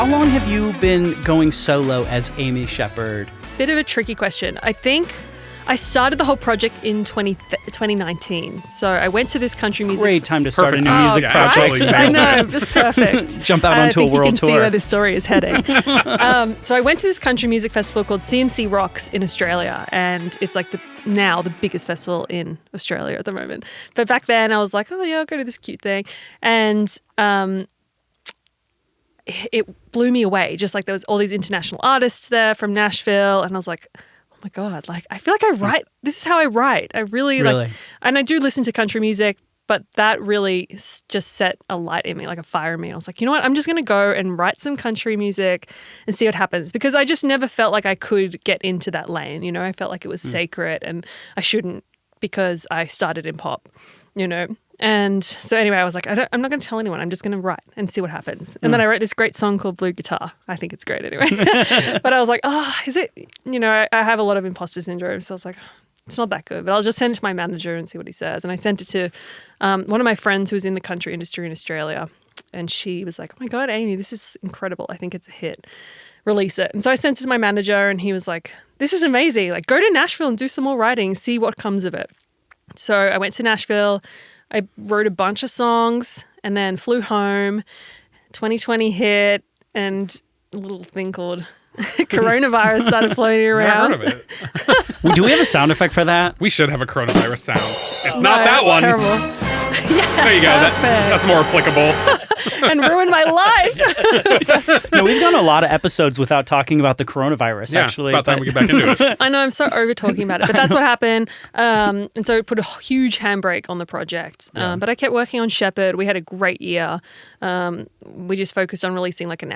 How long have you been going solo as Amy Sheppard? Bit of a tricky question. I think I started the whole project in 2019. So I went to this country music... Great time to start a new time. music project. Right? I know, just perfect. Jump out onto a world I think you can tour. see where this story is heading. So I went to this country music festival called CMC Rocks in Australia, and it's like now the biggest festival in Australia at the moment. But back then I was like, oh yeah, I'll go to this cute thing. And it blew me away. Just like there was all these international artists there from Nashville, and I was like, oh my God, like I feel like I write, this is how I write. I really like, and I do listen to country music, but that really just set a light in me, like a fire in me. I was like, you know what, I'm just going to go and write some country music and see what happens, because I just never felt like I could get into that lane. You know, I felt like it was sacred and I shouldn't, because I started in pop, you know. And so anyway, I was like, I'm not going to tell anyone. I'm just going to write and see what happens. And then I wrote this great song called Blue Guitar. I think it's great anyway. But I was like, is it, you know, I have a lot of imposter syndrome. So I was like, it's not that good, but I'll just send it to my manager and see what he says. And I sent it to one of my friends who was in the country industry in Australia. And she was like, oh my God, Amy, this is incredible. I think it's a hit. Release it. And so I sent it to my manager and he was like, this is amazing. Like, go to Nashville and do some more writing, see what comes of it. So I went to Nashville. I wrote a bunch of songs and then flew home. 2020 hit, and a little thing called coronavirus started floating around. Never heard of it. Do we have a sound effect for that? We should have a coronavirus sound. It's not that one. Terrible. Yeah, There you go. That's more applicable. And ruined my life. No, we've done a lot of episodes without talking about the coronavirus, Yeah, actually. it's about time we get back into it. I know, I'm so over talking about it, but that's what happened. And so it put a huge handbrake on the project. But I kept working on Sheppard. We had a great year. We just focused on releasing like a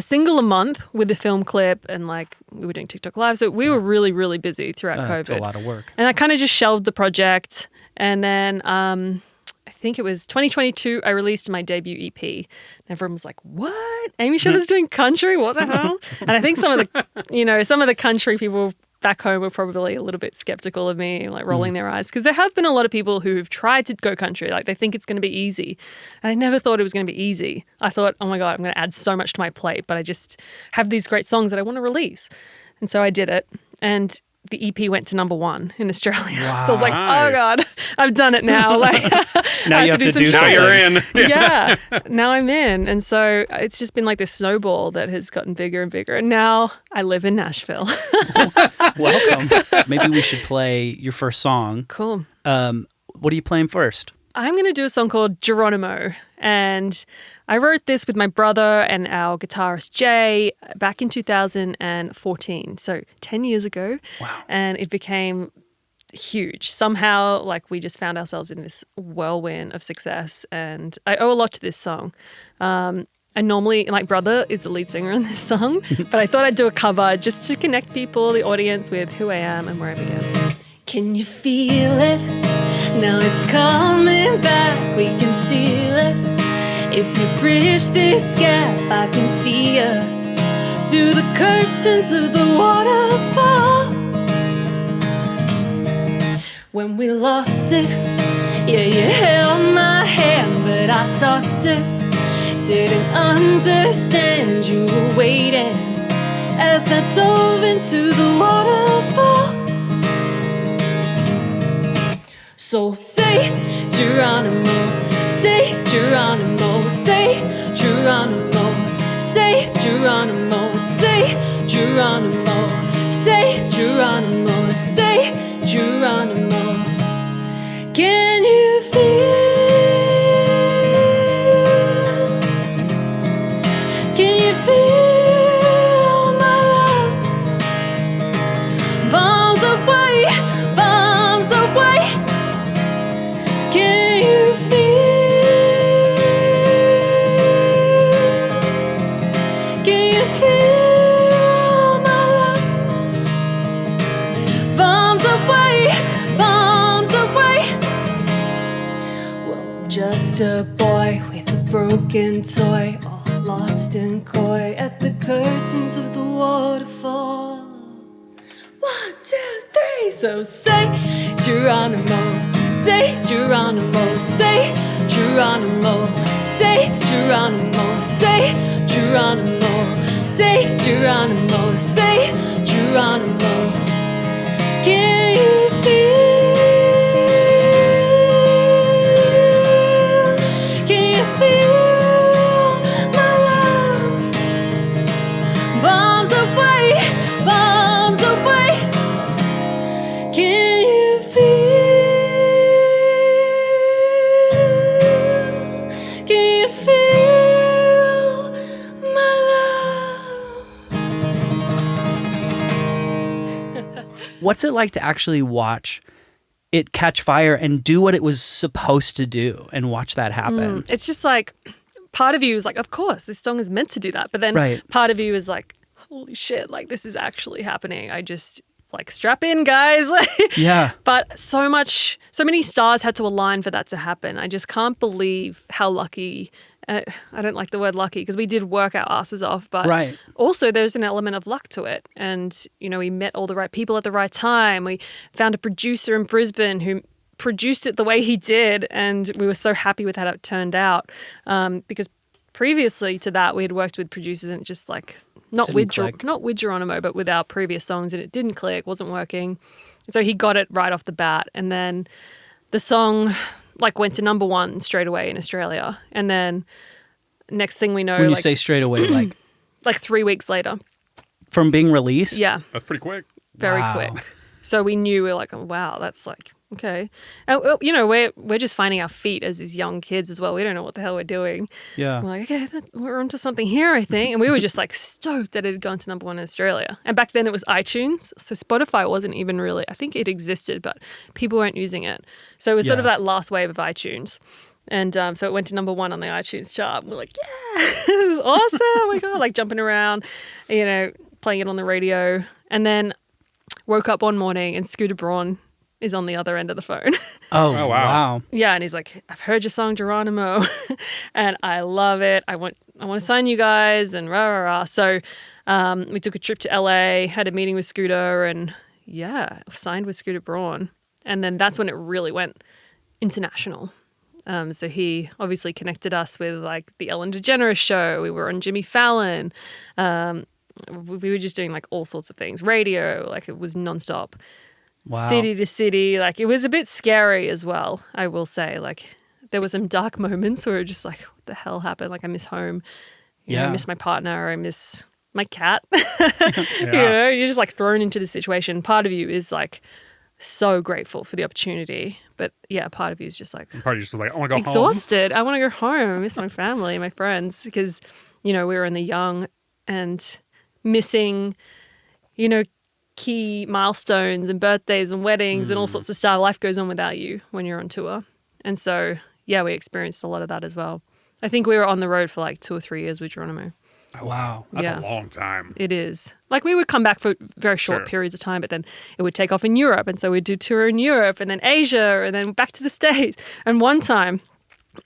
single a month with a film clip, and like we were doing TikTok Live. So we were really, really busy throughout COVID. It's a lot of work. And I kind of just shelved the project. And then I think it was 2022, I released my debut EP. And everyone was like, what? Amy Sheppard's doing country? What the hell? And I think some of the country people back home were probably a little bit skeptical of me, like rolling their eyes, because there have been a lot of people who've tried to go country, like they think it's going to be easy. And I never thought it was going to be easy. I thought, oh my God, I'm going to add so much to my plate, but I just have these great songs that I want to release. And so I did it. And the EP went to #1 in Australia. Wow. So I was like, oh God, I've done it now. Like, now you have to do something. Now you're in. Yeah, now I'm in. And so it's just been like this snowball that has gotten bigger and bigger. And now I live in Nashville. Welcome. Maybe we should play your first song. Cool. What are you playing first? I'm going to do a song called Geronimo. And I wrote this with my brother and our guitarist Jay back in 2014. So 10 years ago. Wow. And it became huge. Somehow, like, we just found ourselves in this whirlwind of success. And I owe a lot to this song. And normally, my brother is the lead singer on this song. But I thought I'd do a cover just to connect people, the audience, with who I am and where I began. Can you feel it? Now it's coming back, we can steal it. If you bridge this gap, I can see you through the curtains of the waterfall. When we lost it, yeah, you held my hand, but I tossed it. Didn't understand you were waiting as I dove into the waterfall. So say Geronimo, say Geronimo, say Geronimo, say Geronimo, say Geronimo, say Geronimo, say Geronimo. Can you feel? Can you feel my love? Bombs away, bombs away. Can you feel? Can you feel my love? Bombs away, bombs away. Well, I'm just a boy with a broken toy, all lost and coy at the curtains of the waterfall. 1, 2, 3. So say Geronimo. Say Geronimo, say Geronimo, say Geronimo, say Geronimo, say Geronimo, say Geronimo. Can you feel? Can you feel my love? Bombs away, bombs away. Can you feel? Can you feel my love? What's it like to actually watch it catch fire and do what it was supposed to do and watch that happen? It's just like, part of you is like, of course, this song is meant to do that. But then Right. part of you is like, holy shit, like this is actually happening. I just like strap in, guys. Yeah. But so many stars had to align for that to happen. I just can't believe how lucky. I don't like the word lucky because we did work our asses off, but Right. also there's an element of luck to it. And, you know, we met all the right people at the right time. We found a producer in Brisbane who produced it the way he did, and we were so happy with how it turned out because previously to that we had worked with producers and it just like not with Geronimo, but with our previous songs, and it didn't click, wasn't working. So he got it right off the bat, and then the song like went to number 1 straight away in Australia, and then next thing we know, When you like, say straight away, like like 3 weeks later, from being released? yeah, That's pretty quick. very Wow. quick. So we knew, we were like, oh, wow, that's like okay. And, well, you know, we're just finding our feet as these young kids as well. We don't know what the hell we're doing. Yeah. We're like, okay, we're onto something here, I think. And we were just like stoked that it had gone to number 1 in Australia. And back then it was iTunes. So Spotify wasn't even really, I think it existed, but people weren't using it. So it was sort of Yeah. that last wave of iTunes. And so it went to number 1 on the iTunes chart. And we're like, yeah, this is awesome. Oh my God, like jumping around, you know, playing it on the radio. And then woke up one morning and Scooter Braun is on the other end of the phone. Oh, wow. wow. Yeah, and he's like, I've heard your song Geronimo and I love it. I want to sign you guys and rah, rah, rah. So we took a trip to LA, had a meeting with Scooter, and yeah, signed with Scooter Braun. And then that's when it really went international. So he obviously connected us with like the Ellen DeGeneres show. We were on Jimmy Fallon. We were just doing like all sorts of things. Radio, like it was nonstop. Wow. City to city. Like it was a bit scary as well, I will say. Like there were some dark moments where we were just like, what the hell happened? Like I miss home. You know, I miss my partner. I miss my cat. You know, you're just like thrown into the situation. Part of you is like so grateful for the opportunity. But yeah, part of you is just like Part of you just like, I want to go home. exhausted. I want to go home. I miss my family, my friends, because, you know, we were in the young and missing, you know, key milestones and birthdays and weddings and all sorts of stuff. Life goes on without you when you're on tour. And so, yeah, we experienced a lot of that as well. I think we were on the road for like 2 or 3 years with Geronimo. Oh, Wow. That's Yeah. a long time. It is. Like we would come back for very short Sure. periods of time, but then it would take off in Europe. And so we'd do tour in Europe and then Asia and then back to the States. And one time,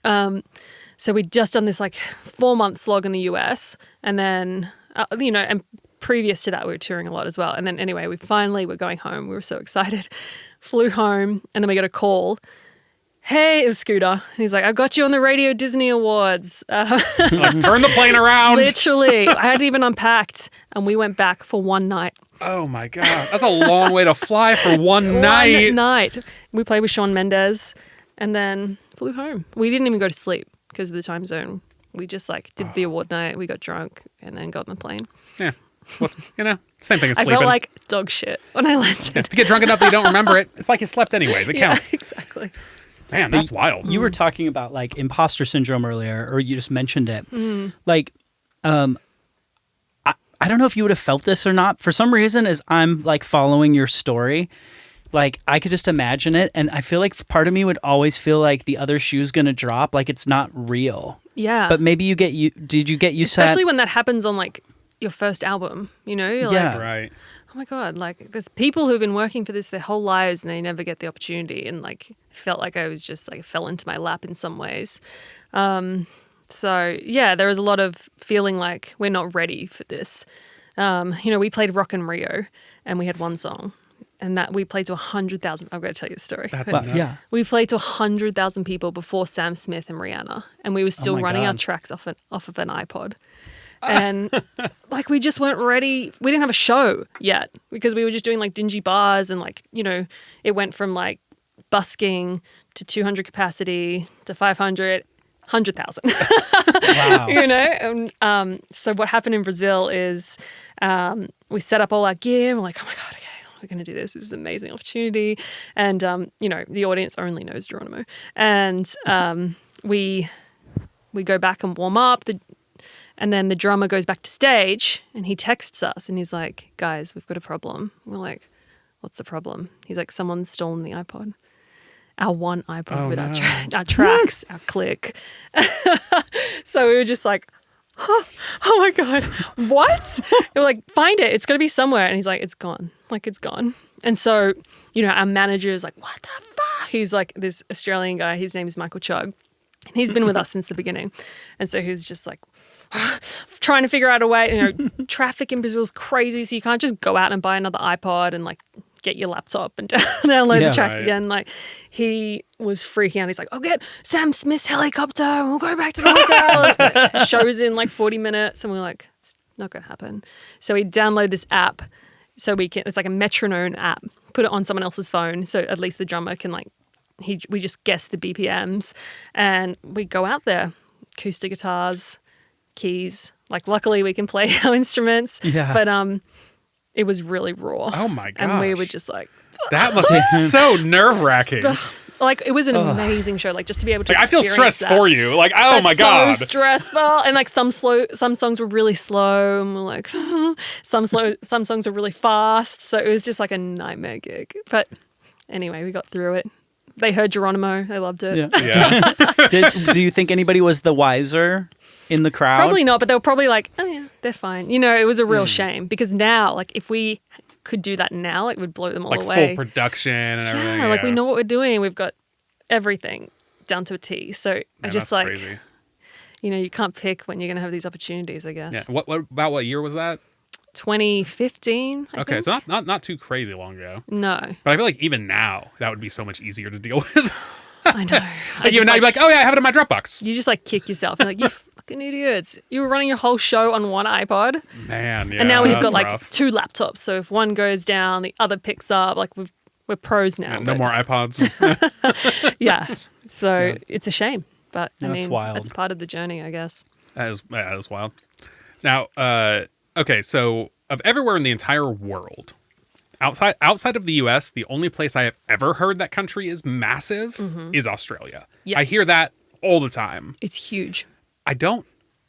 so we'd just done this like 4-month slog in the US. And then, you know, and previous to that, we were touring a lot as well. And then anyway, we finally were going home. We were so excited. Flew home and then we got a call. Hey, it was Scooter. And he's like, I got you on the Radio Disney Awards. Like, turn the plane around. Literally. I hadn't even unpacked. And we went back for one night. Oh my God. That's a long way to fly for one night. One night. We played with Shawn Mendes and then flew home. We didn't even go to sleep because of the time zone. We just like did the award night. We got drunk and then got on the plane. Yeah. Well, you know, same thing as I sleeping. felt like dog shit when I landed. If you get drunk enough that you don't remember it, it's like you slept anyways. It counts. Yeah, exactly. Damn, that's wild. You were talking about like imposter syndrome earlier, or you just mentioned it. Like, I don't know if you would have felt this or not. For some reason, as I'm like following your story, like I could just imagine it, and I feel like part of me would always feel like the other shoe's gonna drop, like it's not real. Yeah. But maybe did you get used Especially to when that happens on like your first album, you know? You're Yeah. like, Right. oh my God, like there's people who've been working for this their whole lives and they never get the opportunity. And like, felt like I was just like, fell into my lap in some ways. So yeah, there was a lot of feeling like we're not ready for this. You know, we played Rock in Rio and we had one song and that we played to 100,000. I'm going to tell you the story. That's Well, nuts. yeah. We played to 100,000 people before Sam Smith and Rihanna, and we were still my running our God. tracks off of an iPod. And like we just weren't ready. We didn't have a show yet because we were just doing like dingy bars and like, you know, it went from like busking to 200 capacity to 500, 100,000. Wow. You know? And, so what happened in Brazil is we set up all our gear. We're like, oh my God, okay, we're going to do this. This is an amazing opportunity. And, you know, the audience only knows Geronimo. And we go back and warm up. And then the drummer goes back to stage and he texts us and he's like, guys, we've got a problem. We're like, what's the problem? He's like, someone's stolen the iPod. Our one iPod with our tracks, our click. So we were just like, oh my God, what? And we're like, find it. It's got to be somewhere. And he's like, it's gone. Like, it's gone. And so, you know, our manager is like, what the fuck? He's like this Australian guy. His name is Michael Chugg. And he's been with us since the beginning. And so he was just like, trying to figure out a way. You know, traffic in Brazil is crazy, so you can't just go out and buy another iPod and like get your laptop and download the tracks again. Like he was freaking out. He's like, "I'll get Sam Smith's helicopter and we'll go back to the hotel." Show's in like 40 minutes, and we're like, "It's not gonna happen." So we download this app, so we can. It's like a metronome app. Put it on someone else's phone, so at least the drummer can like. We just guess the BPMs, and we go out there, acoustic guitars. Keys. Like luckily we can play our instruments. Yeah. But it was really raw. Oh my gosh. And we were just like That must be so nerve-wracking. like it was an amazing show. Like just to be able to Like, I feel experience stressed for you. Like, oh That's my God. so stressful. And like some songs were really slow and we're like some songs were really fast. So it was just like a nightmare gig. But anyway, we got through it. They heard Geronimo. They loved it. Yeah. Do you think anybody was the wiser in the crowd? Probably not, but they were probably like, oh yeah, they're fine. You know, it was a real shame because now, like if we could do that now, it would blow them all Like away. full production and everything. Yeah, like we know what we're doing. We've got everything down to a T. So Man, I just that's like, crazy. you know, you can't pick when you're going to have these opportunities, I guess. Yeah. What year was that? 2015, I Okay, think. so not too crazy long ago. No, But I feel like even now that would be so much easier to deal with. I know. Like even now you'd be like, oh yeah, I have it in my Dropbox. you just like kick yourself. You're like, you fucking idiots. You were running your whole show on one iPod. Man, yeah. And now we've that's got like rough. 2 laptops. So if one goes down, the other picks up. Like we're pros now. Yeah, no but- more iPods. Yeah. So it's a shame. But I That's mean, wild. that's part of the journey, I guess. That is wild. Now, okay, so of everywhere in the entire world, outside of the US, the only place I have ever heard that country is massive is Australia. Yes. I hear that all the time. It's huge. I don't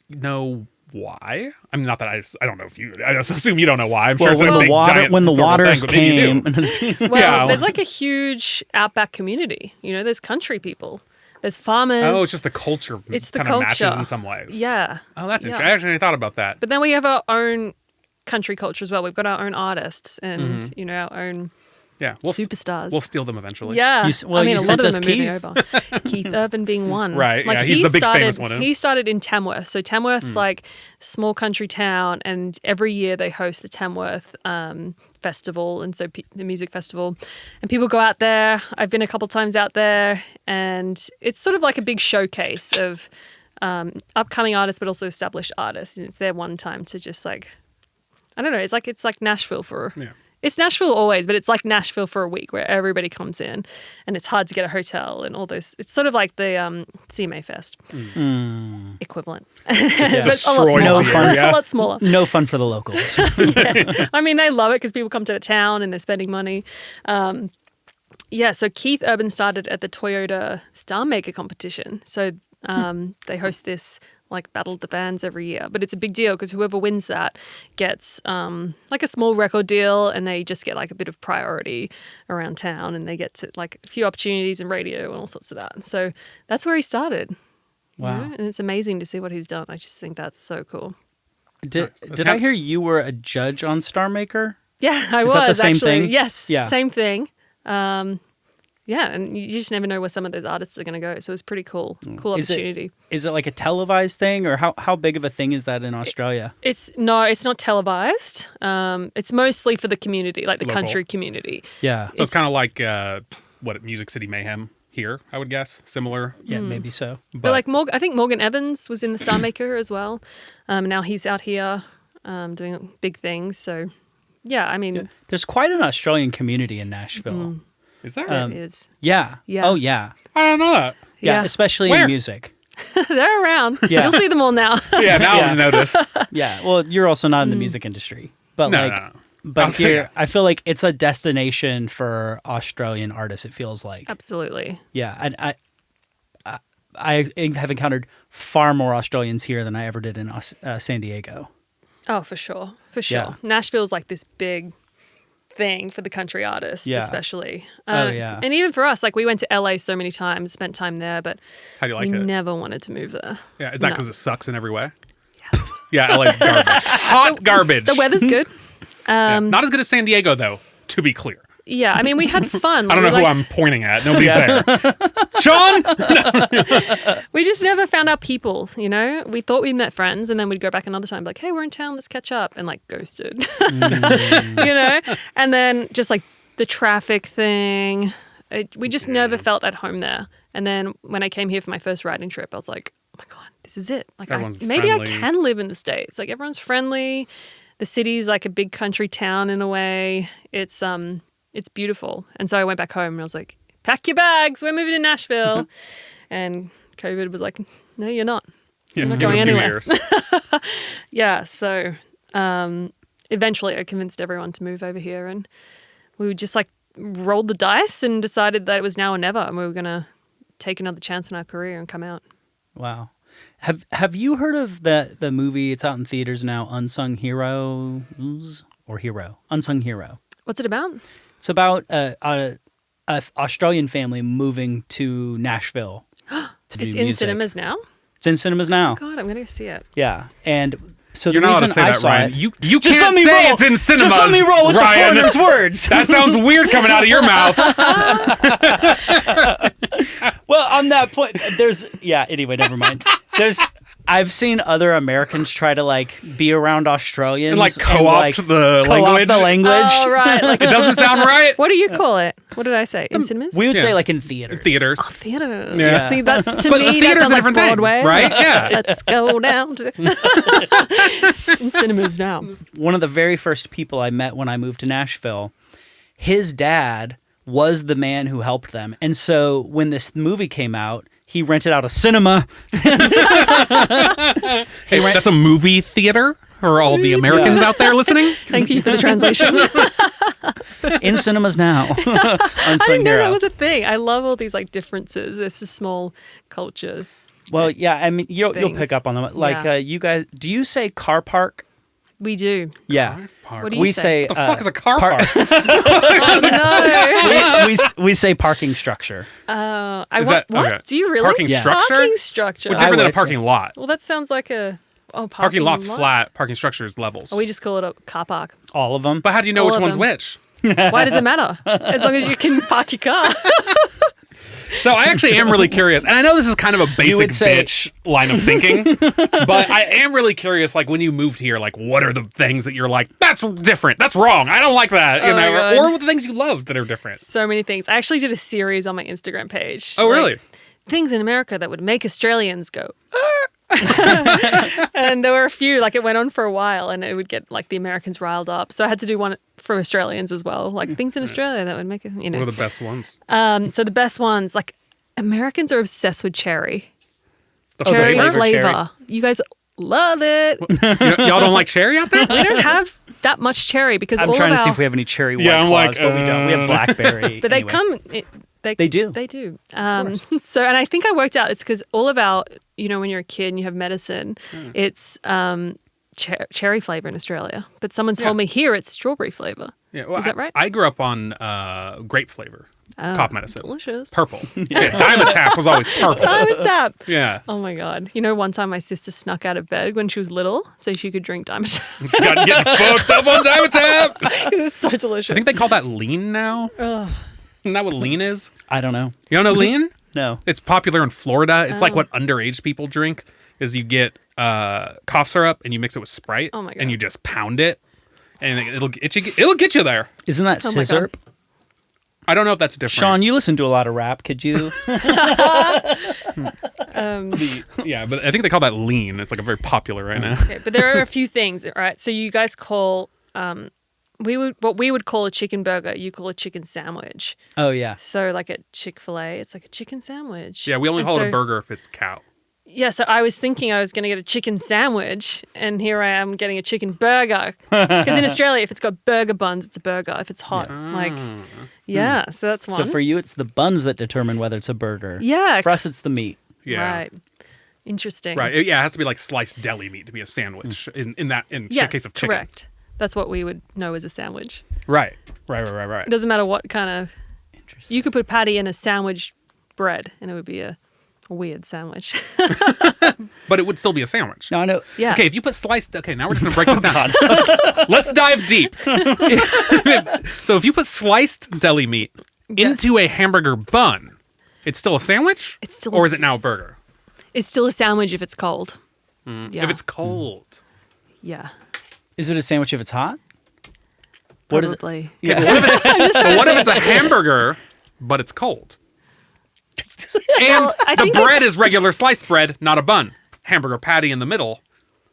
know why. I mean, not that I don't know if you. I just assume you don't know why. I'm sure Well, it's like a big, giant when the historical waters thing, but maybe you came, do. Well, Yeah. there's like a huge outback community. You know, there's country people. There's farmers. Oh, it's just the culture. It's the kind of matches culture. in some ways. Yeah. Oh, that's Yeah. interesting. I actually never thought about that. But then we have our own country culture as well. We've got our own artists and, you know, our own Yeah, superstars. We'll steal them eventually. Yeah. well, I mean, you a lot sent of them us are moving Keith. over. Keith Urban being one. Right, Like yeah, he's the big famous one, He started in Tamworth. So Tamworth's like small country town, and every year they host the Tamworth festival, and so the music festival, and people go out there. I've been a couple times out there, and it's sort of like a big showcase of upcoming artists, but also established artists. And it's their one time to just like, I don't know. It's like Nashville for. Yeah. It's Nashville always, but it's like Nashville for a week where everybody comes in and it's hard to get a hotel and all those. It's sort of like the CMA Fest equivalent. But a lot Destroys smaller. the area. A lot smaller. No fun for the locals. Yeah. I mean, they love it because people come to the town and they're spending money. Yeah, so Keith Urban started at the Toyota Star Maker competition. So they host this like Battle of the Bands every year. But it's a big deal because whoever wins that gets like a small record deal, and they just get like a bit of priority around town, and they get to like a few opportunities in radio and all sorts of that. So that's where he started. Wow. You know? And it's amazing to see what he's done. I just think that's so cool. Did That's I hear you were a judge on Star Maker? Yeah, I Is was that the same actually. thing? Yes, Yeah. same thing. yeah, and you just never know where some of those artists are going to go. So it's pretty cool. Cool opportunity. Is it like a televised thing, or how big of a thing is that in Australia? It's not televised. It's mostly for the community, like the Local. country community. Yeah. So it's kind of like Music City Mayhem here, I would guess. Similar. Yeah, maybe so. But like I think Morgan Evans was in the Star Maker as well. Now he's out here doing big things. So yeah, I mean, There's quite an Australian community in Nashville. Is there? it is. Yeah. Yeah. Oh, yeah. I don't know that. Yeah, especially Where? in music. They're around. Yeah. You'll see them all now. Yeah, now Yeah. I notice. Yeah. Well, you're also not in the music industry. But No, like, no. but I'll tell here, ya. I feel like it's a destination for Australian artists, it feels like. Absolutely. Yeah. And I have encountered far more Australians here than I ever did in San Diego. Oh, for sure. For sure. Yeah. Nashville's like this big thing for the country artists, Yeah. especially. Oh, yeah. And even for us, like we went to LA so many times, spent time there, but How do you like we it? never wanted to move there. Yeah, is that No. because it sucks in every way? Yeah, LA's garbage. Hot garbage. The weather's good. Yeah. Not as good as San Diego, though, to be clear. Yeah, I mean, we had fun. I don't know We who liked- I'm pointing at. Nobody's there. Sean? We just never found our people, you know? We thought we met friends and then we'd go back another time, like, hey, we're in town, let's catch up, and like ghosted, you know? And then just like the traffic thing, we just never felt at home there. And then when I came here for my first riding trip, I was like, oh my God, this is it. Like, Everyone's maybe I friendly. can live in the States. Like, everyone's friendly. The city's like a big country town in a way. It's beautiful. And so I went back home and I was like, pack your bags, we're moving to Nashville. And COVID was like, no, you're not. Yeah, You're not give it going a few anywhere. years. Yeah, so eventually I convinced everyone to move over here and we just like rolled the dice and decided that it was now or never and we were going to take another chance in our career and come out. Wow. Have you heard of the movie? It's out in theaters now, Unsung Heroes or Hero? Unsung Hero. What's it about? It's about a Australian family moving to Nashville. To do It's in music. cinemas now? It's in cinemas now. God, I'm going to go see it. Yeah, and so You're the not allowed reason to say I that, saw Ryan. it, You just can't let me say roll. it's in cinemas, Just let me roll with Ryan. the foreigner's words. That sounds weird coming out of your mouth. Well, on that point, anyway, never mind. I've seen other Americans try to like be around Australians And like co-opt the language. the language. Oh, right. Like, It doesn't sound right. what do you call it? What did I say? In cinemas? We would Yeah. say like in theaters. Theaters. Theater. Yeah. See, that's to But me, the that theater's sounds a like different thing, Broadway. right? Yeah. Let's go down to in cinemas now. One of the very first people I met when I moved to Nashville, his dad was the man who helped them. And so when this movie came out, he rented out a cinema. Hey, that's a movie theater for all the Amerians out there listening. Thank you for the translation. In cinemas now. I didn't know that was a thing. I love all these like differences. This is small culture. Well, yeah, I mean, you'll Things. pick up on them. Like, Yeah. you guys, do you say car park? We do. Yeah. What do you We say? say What the fuck is a car park? Oh, no. we say parking structure. I Is want, that- what? okay. Do you really? Parking Yeah. structure? Parking structure. Well, different than a would, parking lot. Well, that sounds like a Parking lot's lot. flat. Parking structure is levels. Or we just call it a car park. All of them. But how do you know All which of one's them. which? Why does it matter? As long as you can park your car. So I actually am really curious, and I know this is kind of a basic would say- bitch line of thinking, but I am really curious. Like when you moved here, like what are the things that you're like, that's different, that's wrong, I don't like that, you Oh my know, God. or the things you love that are different. So many things. I actually did a series on my Instagram page. Oh, like, really? Things in America that would make Australians go, and there were a few, like it went on for a while and it would get like the Americans riled up. So I had to do one for Australians as well, like things in Australia that would make it, you What are know. the best ones? So the best ones, like Americans are obsessed with cherry. The Cherry flavor? flavor. cherry. You guys love it. Y'all don't like cherry out there? We don't have that much cherry because I'm all trying of to see our, if we have any cherry white Yeah, I'm claws, like, but we don't. We have blackberry. but anyway. They do. They do. So, and I think I worked out it's because all of our, you know, when you're a kid and you have medicine, it's cherry flavor in Australia. But someone told me here it's strawberry flavor. Yeah, well, Is that right? I grew up on grape flavor, cough medicine. Delicious. Purple. Yeah, Diamond Tap was always purple. Diamond Tap. Yeah. Oh my God. You know, one time my sister snuck out of bed when she was little so she could drink Diamond Tap. She got getting fucked up on Diamond Tap. It's so delicious. I think they call that lean now. Isn't that what lean is? I don't know. You don't know lean? No. It's popular in Florida. It's like what underage people drink. Is you get cough syrup and you mix it with Sprite. Oh my God. And you just pound it, and it'll get you there. Isn't that Oh my scissor? I don't know if that's different. Sean, you listen to a lot of rap. Could you? Yeah, but I think they call that lean. It's like a very popular right now. Okay, but there are a few things, right? So you guys call what we would call a chicken burger, you call a chicken sandwich. Oh yeah. So like at Chick-fil-A, it's like a chicken sandwich. Yeah, we only And call it so- a burger if it's cow. Yeah, so I was thinking I was going to get a chicken sandwich, and here I am getting a chicken burger. Because in Australia, if it's got burger buns, it's a burger. If it's hot, so that's one. So for you, it's the buns that determine whether it's a burger. Yeah. For us, it's the meat. Yeah. Right. Interesting. Right. It has to be like sliced deli meat to be a sandwich in Yes, case of chicken. correct. That's what we would know as a sandwich. Right. It doesn't matter what kind of... You could put patty in a sandwich bread, and it would be a weird sandwich. But it would still be a sandwich. No, I know. Yeah. Okay, if you put sliced... Okay, now we're just going to break this down. Let's dive deep. So if you put sliced deli meat into a hamburger bun, it's still a sandwich? It's still Or is it now a burger? It's still a sandwich if it's cold. Yeah. If it's cold. Yeah. Is it a sandwich if it's hot? What is it? Probably. Yeah. But what if it's a hamburger, but it's cold? And I the think bread is regular sliced bread, not a bun. Hamburger patty in the middle.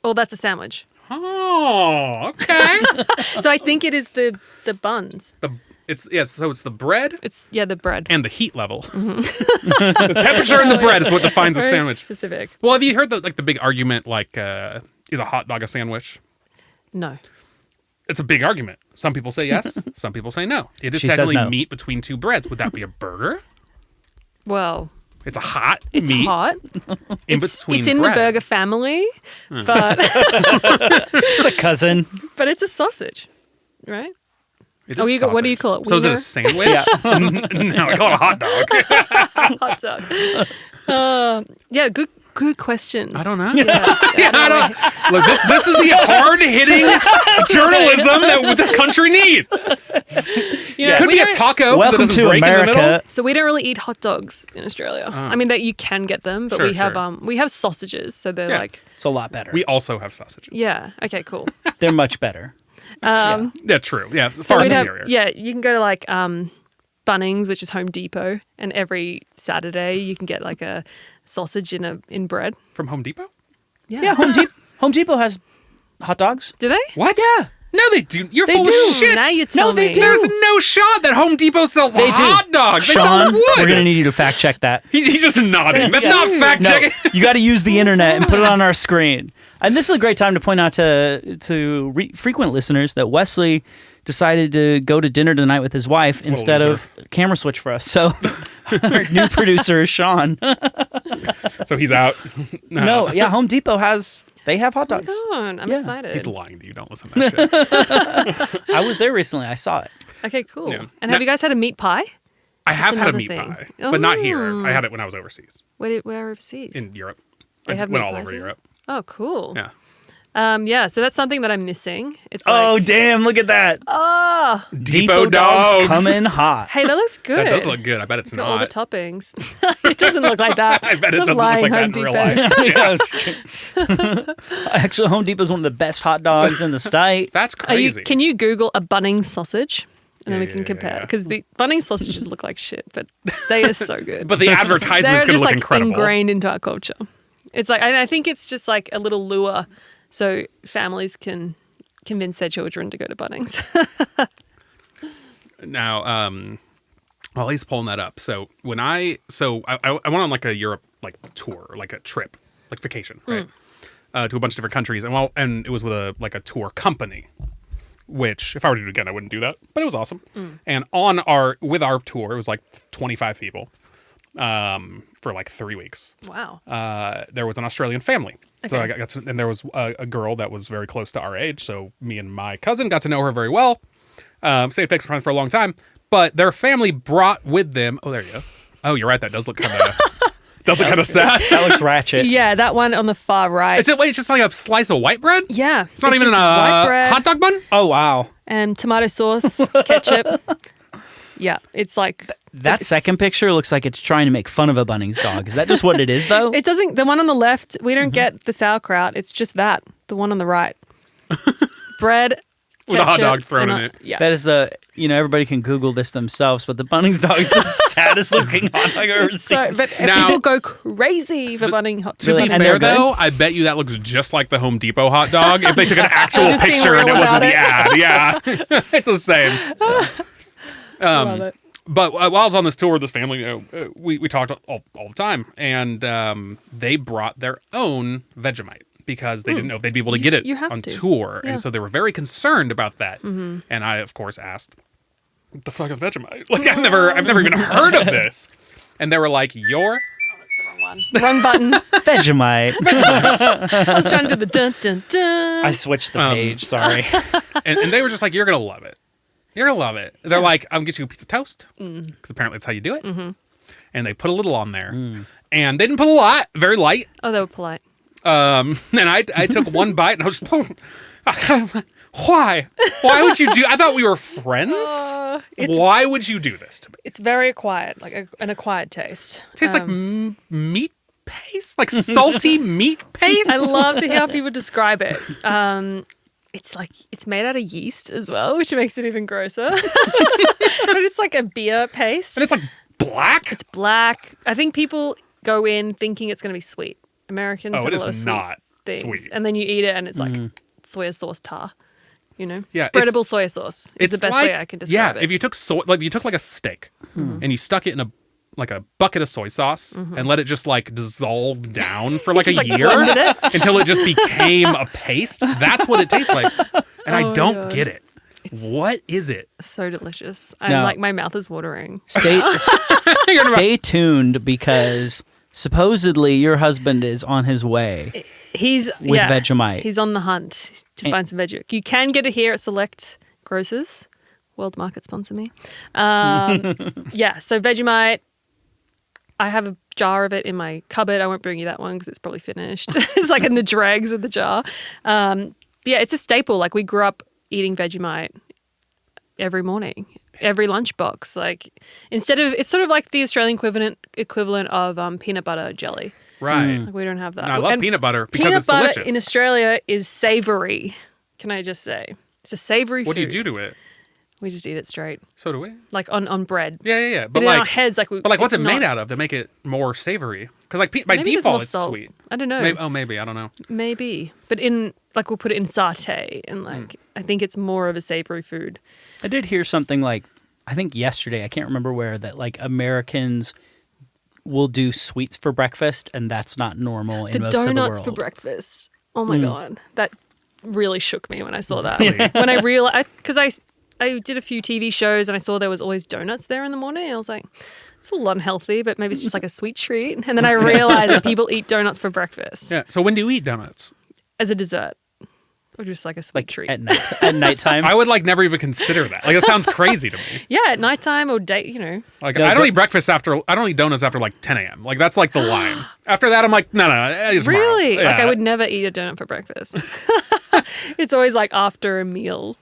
Oh, that's a sandwich. Oh, okay. So I think it is the buns. So it's the bread It's the bread. and the heat level. The temperature in the bread is what defines a Very sandwich. specific. Well, have you heard the big argument is a hot dog a sandwich? No. It's a big argument. Some people say yes, some people say no. It is She says technically no. meat between two breads. Would that be a burger? Well, It's a hot it's meat hot. in It's between in bread. the burger family, but It's a cousin. but it's a sausage, right? It Oh, is what do you sausage. call it? So is it Wiener? a sandwich? No, I call it a hot dog. Hot dog. Yeah, good questions. I don't know. Yeah, I don't. Look, this is the hard-hitting journalism that this country needs. You know, Could we be a don't- taco. 'cause it Welcome doesn't to break in the middle. America. So we don't really eat hot dogs in Australia. I mean that you can get them, but Sure, we have sure. we have sausages, so they're Yeah. like It's a lot better. We also have sausages. yeah. Okay, cool. They're much better. Yeah, true. Yeah, So far we'd have- superior. yeah, you can go to like Bunnings, which is Home Depot, and every Saturday you can get like a sausage in bread. From Home Depot? Yeah, Home Depot has hot dogs. Do they? What? Yeah. No, they do. You're They full do. of shit. Now you tell they me. do. There's no shot that Home Depot sells They do. hot dogs. They Sean, sell wood. we're gonna need you to fact check that. He's just nodding. That's Yeah. not fact No, checking. you got to use the internet and put it on our screen. And this is a great time to point out to frequent listeners that Wesley decided to go to dinner tonight with his wife instead loser. of camera switch for us. So our new producer is Sean. So he's out. No, yeah, Home Depot they have hot dogs. Come on, I'm Yeah. excited. He's lying to you. Don't listen to that shit. I was there recently. I saw it. Okay, cool. Yeah. And have you guys had a meat pie? I have had a another meat thing. pie, but not here. Oh. I had it when I was overseas Where overseas? in Europe. They I have went meat all pies over here? Europe. Oh, cool. Yeah. Yeah, so that's something that I'm missing. It's Oh, like, damn. Look at that. oh, Depot dogs. coming hot. hey, that looks good. That does look good. I bet it's It's got all the not. toppings. It doesn't look like that. I bet it Stop doesn't lying, look like Home that in real Depot. life. Yeah, it's- Actually, Home Depot is one of the best hot dogs in the state. That's Are you, crazy. can you Google a Bunnings sausage? And then we Yeah, can yeah, compare. yeah. Because the Bunnings sausages look like shit, but they are so good. But the advertisement's They're going to just look like incredible. ingrained into our culture. It's like, I think it's just like a little lure so families can convince their children to go to Bunnings. Now, while he's pulling that up, so when I went on like a Europe like tour, like a trip, like vacation, right, to a bunch of different countries, and it was with a tour company. Which, if I were to do it again, I wouldn't do that, but it was awesome. And with our tour, it was like 25 people, for like 3 weeks. Wow. There was an Australian family. So Okay. I got to, and there was a girl that was very close to our age. So me and my cousin got to know her very well. Stayed fixed friends for a long time. But their family brought with them. Oh, there you go. Oh, you're right. That does look kind of sad. That looks ratchet. Yeah, that one on the far right. It's just like a slice of white bread. Yeah. It's not even just a white bread hot dog bun. Oh, wow. and tomato sauce, ketchup. Yeah, it's like That second picture looks like it's trying to make fun of a Bunnings dog. Is that just what it is, though? It doesn't. The one on the left, we don't get the sauerkraut. It's just that. The one on the right, bread. With a hot dog thrown in it. Yeah. That is everybody can Google this themselves, but the Bunnings dog is the saddest looking hot dog I've ever seen. But Now- people go crazy for Bunnings hot To dog. be And fair, they're good? though, I bet you that looks just like the Home Depot hot dog if they took an actual Just being picture and it real wasn't about the ad. Yeah, it's the same. Love it. But while I was on this tour with this family, we talked all the time, and they brought their own Vegemite because they didn't know if they'd be able to get it You have on to. tour. Yeah. And so they were very concerned about that. And I, of course, asked, what the fuck is Vegemite? Like, I've never even heard of this. And they were like, Wrong button. Vegemite. I was trying to do the dun dun dun. I switched the page. Sorry. and they were just like, you're going to love it. You're going to love it. They're like, I'm going to get you a piece of toast because apparently that's how you do it. And they put a little on there. And they didn't put a lot, very light. Oh, they were polite. And I took one bite and I was why? Why would you do? I thought we were friends. Why would you do this to me? It's very acquired, like an acquired taste. Tastes like meat paste, like salty meat paste. I love to hear how people describe it. It's like it's made out of yeast as well, which makes it even grosser. But it's like a beer paste. And it's like black. It's black. I think people go in thinking it's going to be sweet. Americans have it a lot of is sweet not things. sweet. And then you eat it and it's like soy sauce tar. You know? Yeah, Spreadable soy sauce is It's the best like, way I can describe it. if you took like a steak and you stuck it in a bucket of soy sauce and let it just like dissolve down for like a like year blended it. until it just became a paste. That's what it tastes like. And I don't get it. What is it? So delicious. No. Like my mouth is watering. Stay tuned because supposedly your husband is on his way. He's With Vegemite. He's on the hunt to find some Vegemite. You can get it here at select grocers. World Market sponsor me. Yeah, so Vegemite. I have a jar of it in my cupboard. I won't bring you that one because it's probably finished. It's like in the dregs of the jar. Yeah, it's a staple. Like we grew up eating Vegemite every morning, every lunchbox. Like it's sort of like the Australian equivalent of peanut butter jelly. Right. Like we don't have that. No, I love peanut butter because peanut it's butter delicious. in Australia is savory. Can I just say it's a savory What do food. you do to it? We just eat it straight, So do we. like on bread. Yeah. But in our heads, like what's it it's made not- out of to make it more savory? Because like by Maybe there's default more it's salt. sweet. I don't know. Maybe I don't know. Maybe, but in like we'll put it in satay, and like I think it's more of a savory food. I did hear something like, I think yesterday, I can't remember where, that like Americans will do sweets for breakfast, and that's not normal in The most of the donuts world. for breakfast. Oh my god, that really shook me when I saw that. Really? When I realized, because I did a few TV shows and I saw there was always donuts there in the morning. I was like, it's a little unhealthy, but maybe it's just like a sweet treat. And then I realized that people eat donuts for breakfast Yeah. So when do you eat donuts? as a dessert, or just like a sweet treat. At nighttime. I would like never even consider that. Like it sounds crazy to me. Yeah, at nighttime or date, you know. Like No, I don't eat donuts after like 10 a.m. Like that's like the line. After that, I'm like, no, I eat tomorrow. Really? Yeah. Like I would never eat a donut for breakfast. It's always like after a meal.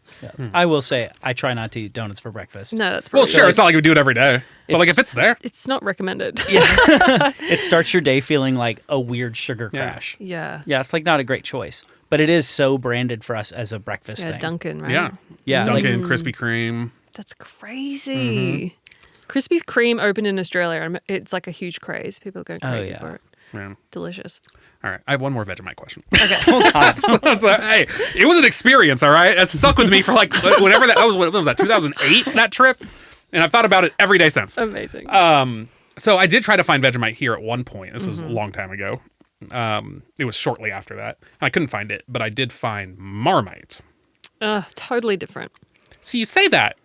I will say, I try not to eat donuts for breakfast. No, that's Well, probably sure. It's not like we do it every day. But like It's- if it's there, It's not recommended. It starts your day feeling like a weird sugar Yeah. crash. Yeah. Yeah, it's like not a great choice. But it is so branded for us as a breakfast Yeah, thing. Dunkin', right? yeah. Yeah, like- Dunkin', Krispy Kreme. That's crazy. Krispy Kreme opened in Australia and it's like a huge craze. People are going crazy yeah. for it. Yeah. Delicious. All right. I have one more Vegemite question. Okay. So, hey, it was an experience, all right? It stuck with me for like whatever that was. What was that? 2008, that trip? And I've thought about it every day since. Amazing. So I did try to find Vegemite here at one point. This was a long time ago. It was shortly after that. I couldn't find it, but I did find Marmite. Totally different. See, you say that,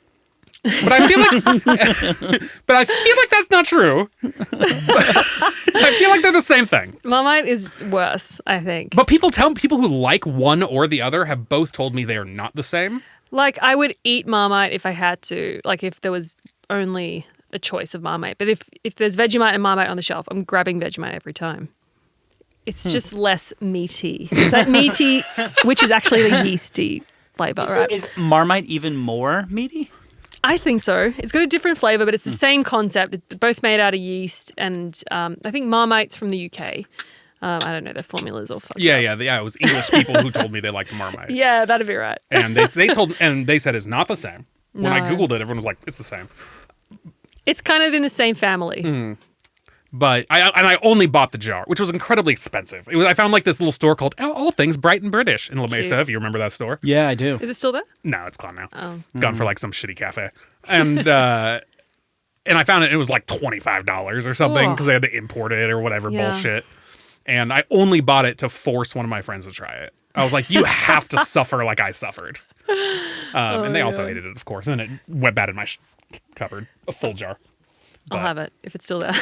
but I feel like that's not true. I feel like they're the same thing. Marmite is worse, I think. But people who like one or the other have both told me they are not the same. Like I would eat Marmite if I had to, like if there was only a choice of Marmite. But if there's Vegemite and Marmite on the shelf, I'm grabbing Vegemite every time. It's just less meaty. It's that meaty, which is actually the yeasty flavor, right? Is Marmite even more meaty? I think so. It's got a different flavor, but it's the same concept. It's both made out of yeast, and I think Marmite's from the UK. I don't know, their formulas all fucked up. Yeah. It was English people who told me they liked Marmite. Yeah, that'd be right. And they said it's not the same. When I Googled it, everyone was like, it's the same. It's kind of in the same family. But I only bought the jar, which was incredibly expensive. I found like this little store called All Things Bright and British in La Mesa, Cute. if you remember that store. Yeah, I do. Is it still there? No, it's gone now. Oh. Gone for like some shitty cafe. And I found it was like $25 or something because they had to import it or whatever bullshit. And I only bought it to force one of my friends to try it. I was like, you have to suffer like I suffered. And they also hated it, of course. And then it went bad in my cupboard, a full jar. I'll have it if it's still there.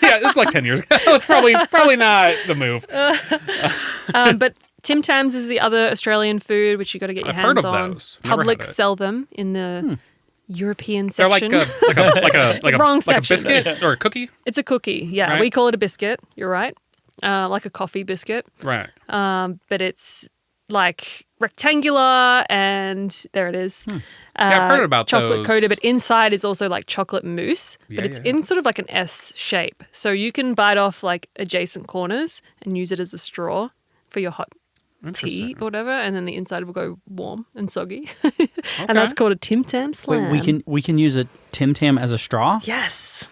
Yeah, this is like 10 years ago. It's probably not the move. But Tim Tams is the other Australian food, which you got to get your hands on. I've heard of those. Never Publix had it. sell them in the European They're section. like section. a biscuit or a cookie? It's a cookie. Yeah, Right. we call it a biscuit. You're right. Like a coffee biscuit. Right. But it's like rectangular, and there it is. Yeah, I've heard about chocolate those. coated, but inside is also like chocolate mousse, but it's in sort of like an S shape. So you can bite off like adjacent corners and use it as a straw for your hot tea or whatever, and then the inside will go warm and soggy. And that's called a Tim Tam slam. Wait, we can use a Tim Tam as a straw? Yes.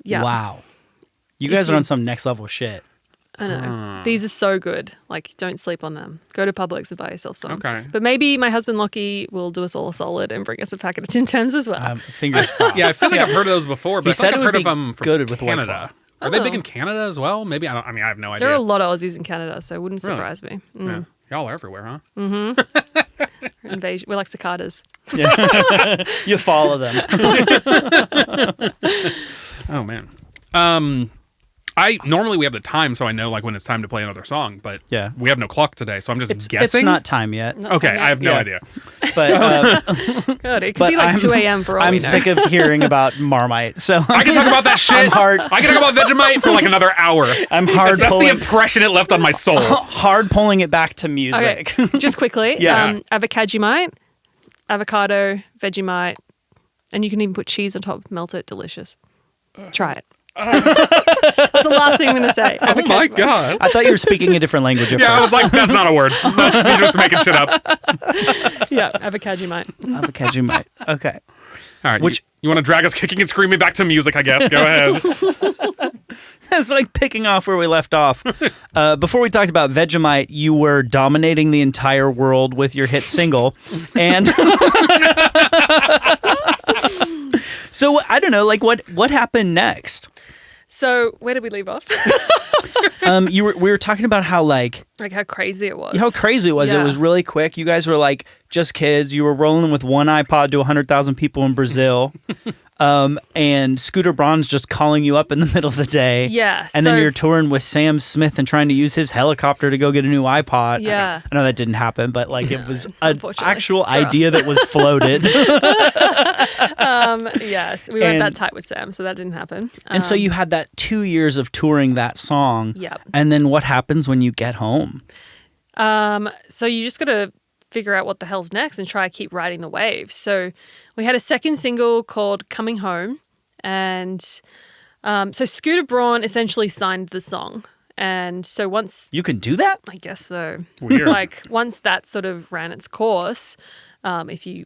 Yeah. Wow. You guys are on some next level shit. I know. These are so good. Like, don't sleep on them. Go to Publix and buy yourself some. Okay. But maybe my husband Lockie will do us all a solid and bring us a packet of Tim Tams as well. Fingers crossed. Yeah, I feel like I've heard of those before, but I He feel like said I've it heard would of them be from good with White Canada. Claw. Are they big in Canada as well? Maybe. I have no idea. There are a lot of Aussies in Canada, so it wouldn't Really? surprise me. Yeah. Y'all are everywhere, huh? Invasion. We're like cicadas. You follow them. Oh, man. Normally we have the time, so I know like when it's time to play another song, but Yeah. we have no clock today, so I'm just guessing. It's not time yet. Not Okay, time yet. I have no Yeah. idea. But God, it could but be like I'm- 2 a.m. for all I'm we know. sick of hearing about Marmite. So I can talk about that shit. I'm hard. I can talk about Vegemite for like another hour. I'm hard That's the pulling impression it left on my soul. hard pulling it back to Okay, music. just quickly. Yeah. Avocadumite, avocado, Vegemite, and you can even put cheese on top. Melt it. Delicious. Try it. That's the last thing I'm going to say. Oh my god. I thought you were speaking a different language at Yeah, I was first. like, that's not a word. That's you're just making shit up. Yeah, avocadumite. Avocadumite. Okay. All right. Which- you want to drag us kicking and screaming back to music, I guess. Go ahead. It's like picking off where we left off. Before we talked about Vegemite, you were dominating the entire world with your hit single. And so I don't know, like what happened next? So where did we leave off? We were talking about how like How crazy it was. how crazy it was. Yeah. It was really quick. You guys were like just kids. You were rolling with one iPod to 100,000 people in Brazil. And Scooter Braun's just calling you up in the middle of the day. Yeah, And so- then you're touring with Sam Smith and trying to use his helicopter to go get a new iPod. Yeah. I know that didn't happen, but like it was an unfortunately actual for us. idea that was floated. Yes, we weren't And- that tight with Sam, so that didn't happen. And so you had that 2 years of touring that song. Yep. And then what happens when you get home? So you just got to figure out what the hell's next and try to keep riding the waves. So we had a second single called Coming Home. And so Scooter Braun essentially signed the song. And so once, You can do that? I guess so, Weird. like once that sort of ran its course, if you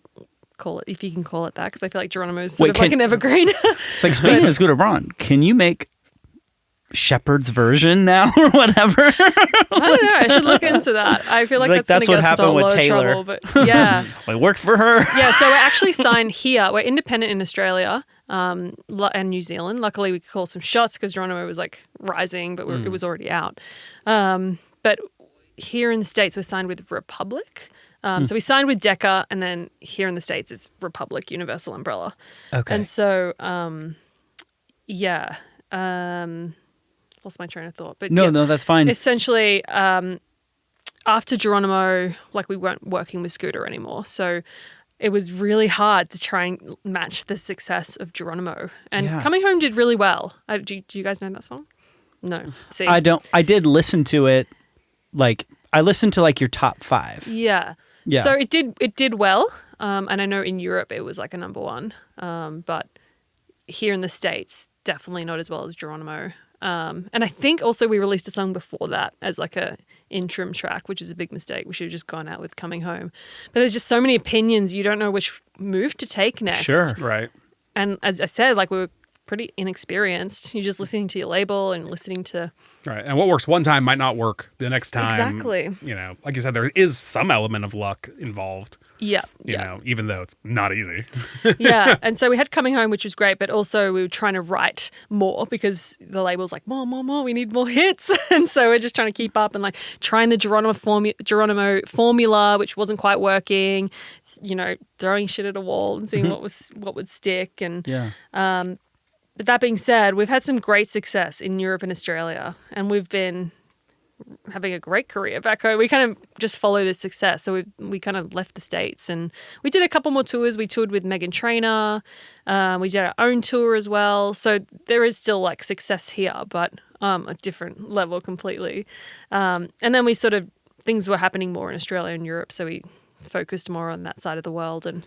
can call it that, because I feel like Geronimo is sort Wait, of like an evergreen. It's like, speaking of Scooter Braun, can you make Sheppard's version now or whatever? I don't know. I should look into that. I feel like, Like, that's what going to get us into a happened with lot of Taylor. trouble. But yeah. It worked for her. Yeah, so we're actually signed here. We're independent in Australia and New Zealand. Luckily, we could call some shots because Geronimo was like rising, but it was already out. But here in the States, we're signed with Republic. So we signed with Decca, and then here in the States, it's Republic Universal Umbrella. Okay. And so, lost my train of thought. But No, yeah. no, that's fine. Essentially, after Geronimo, like we weren't working with Scooter anymore. So it was really hard to try and match the success of Geronimo. And Yeah. Coming Home did really well. Do you guys know that song? No. See? I don't. I did listen to it. Like I listened to like your top 5. Yeah. Yeah. So it did well. And I know in Europe it was like a number one. But here in the States, definitely not as well as Geronimo. And I think also we released a song before that as like a interim track, which is a big mistake. We should have just gone out with Coming Home. But there's just so many opinions. You don't know which move to take next. Sure. Right. And as I said, like we were pretty inexperienced. You're just listening to your label and listening to... Right. And what works one time might not work the next time. Exactly. You know, like you said, there is some element of luck involved. Yeah. You know, even though it's not easy. Yeah. And so we had Coming Home, which was great, but also we were trying to write more because the label's like, more, we need more hits. And so we're just trying to keep up and like trying the Geronimo formula, which wasn't quite working, you know, throwing shit at a wall and seeing what would stick. And but that being said, we've had some great success in Europe and Australia, and we've been having a great career back home. We kind of just follow this success. So we kind of left the States and we did a couple more tours. We toured with Meghan Trainor. We did our own tour as well. So there is still like success here, but a different level completely. And then we sort of, things were happening more in Australia and Europe. So we focused more on that side of the world. And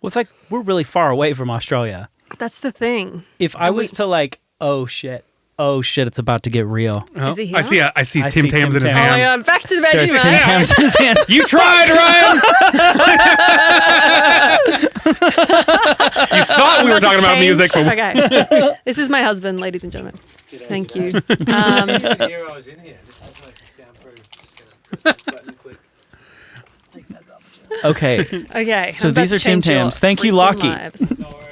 Well, it's like we're really far away from Australia. that's the thing. If I was to like, oh shit, it's about to get real. Is he here? I see Tim Tams in his Oh my hand. God, back to the There's veggie Tim man. Tams in his hands. You tried, Ryan. You thought we were talking about music, but Okay. This is my husband, ladies and gentlemen. Thank you. Here I was in here. This is like soundproof. Just gonna push the button quick. Take that up. Okay. Okay. So I'm about these to are Tim change your Tams. Thank you, freaking Lockie. lives. No worries.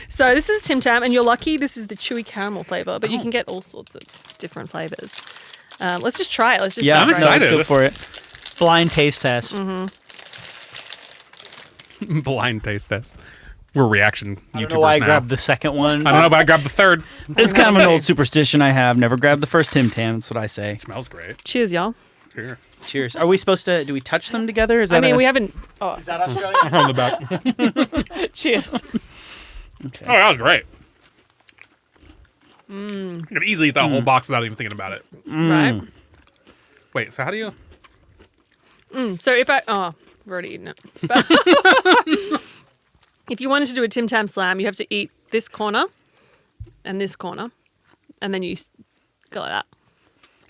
So this is Tim Tam, and you're lucky this is the chewy caramel flavor, but you can get all sorts of different flavors. Let's just try it. Let's just Yeah, I'm dive right excited. Let's go for it. Blind taste test. blind taste test. We're reaction YouTubers I don't know why I now. grabbed the second one. I don't know, but I grabbed the third. It's kind of an old superstition I have. Never grab the first Tim Tam. That's what I say. It smells great. Cheers, y'all. Here. Cheers. Are we supposed to? Do we touch them together? Is that? I mean, we haven't. Oh, Is that Australian? On the back. cheers. Okay. Oh, that was great. I could easily eat that whole box without even thinking about it. Right. Wait, so how do you? So if I I've already eaten it. But if you wanted to do a Tim Tam slam, you have to eat this corner and this corner, and then you go like that.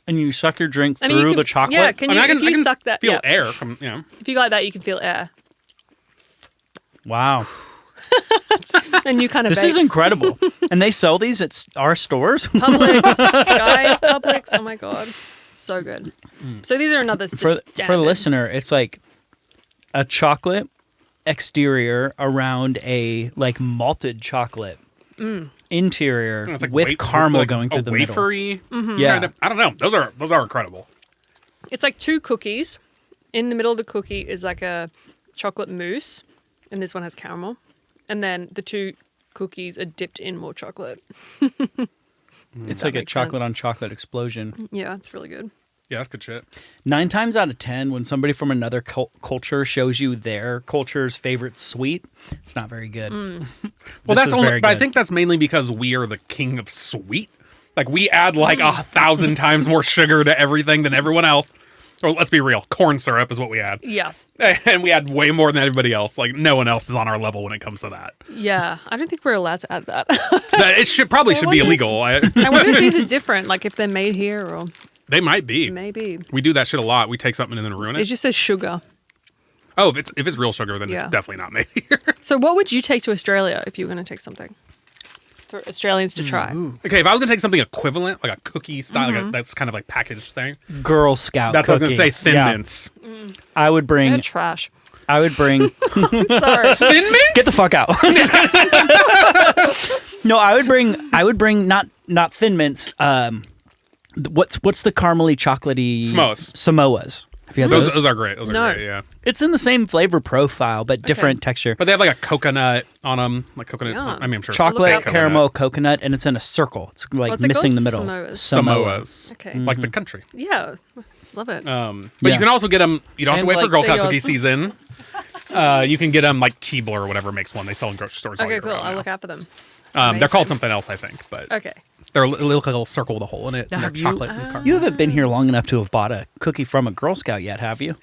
And you suck your drink I mean, you through can- the chocolate. Yeah, can you? If you suck that, feel yeah. air from, you know. If you go like that, you can feel air, Wow. and you kind of. This is incredible. And they sell these at our stores. Publix, guys, Publix. Oh my God, so good. So these are another just for the standard. listener, it's like a chocolate exterior around a like malted chocolate interior It's like with caramel going a through the middle. wafery Yeah. kind of, I don't know. Those are incredible. It's like two cookies. In the middle of the cookie is like a chocolate mousse, and this one has caramel. And then the two cookies are dipped in more chocolate. It's That like a makes chocolate sense. on chocolate explosion. Yeah, it's really good. Yeah, that's good shit. 9 times out of 10, when somebody from another culture shows you their culture's favorite sweet, it's not very good. Well, This that's is only, very but I good. think that's mainly because we are the king of sweet. Like we add like 1,000 times more sugar to everything than everyone else. Or let's be real, corn syrup is what we add. Yeah. And we add way more than everybody else. Like no one else is on our level when it comes to that. Yeah. I don't think we're allowed to add that. It should be wonder- illegal. I wonder if these are different, like if they're made here or They might be. maybe. We do that shit a lot. We take something and then ruin It it. just says sugar. Oh, if it's real sugar, then Yeah. it's definitely not made here. So what would you take to Australia if you were going to take something for Australians to try? Okay, if I was gonna take something equivalent, like a cookie style, like that's kind of like packaged thing. Girl Scout That's what I was cookie. gonna say. Thin Yeah. mints. I would They're bring. trash. I would bring. Sorry. Thin mints? Get the fuck out. No, I would bring not Thin Mints. What's the caramely chocolatey Samoas. Have you had those? Those are great. Those are No. great. Yeah, It's in the same flavor profile, but different texture. but they have like a coconut on them, like coconut. Yeah. I mean, I'm sure Chocolate, Look it up. caramel, coconut, and it's in a circle. It's like What's it missing called? the middle. Samoas. Samoas. Okay. Like the country. Yeah. Love it. But Yeah. you can also get them. You don't have And to wait for like Girl they're Scout cookie yours. season. You can get them like Keebler or whatever makes one. They sell in grocery stores. all Okay, year cool. round I'll now. look out for them. They're Amazing. called something else, I think, but Okay. they're they look like a little circle with a hole in it. Now, And they're have you- chocolate and caramel. You haven't been here long enough to have bought a cookie from a Girl Scout yet, have you?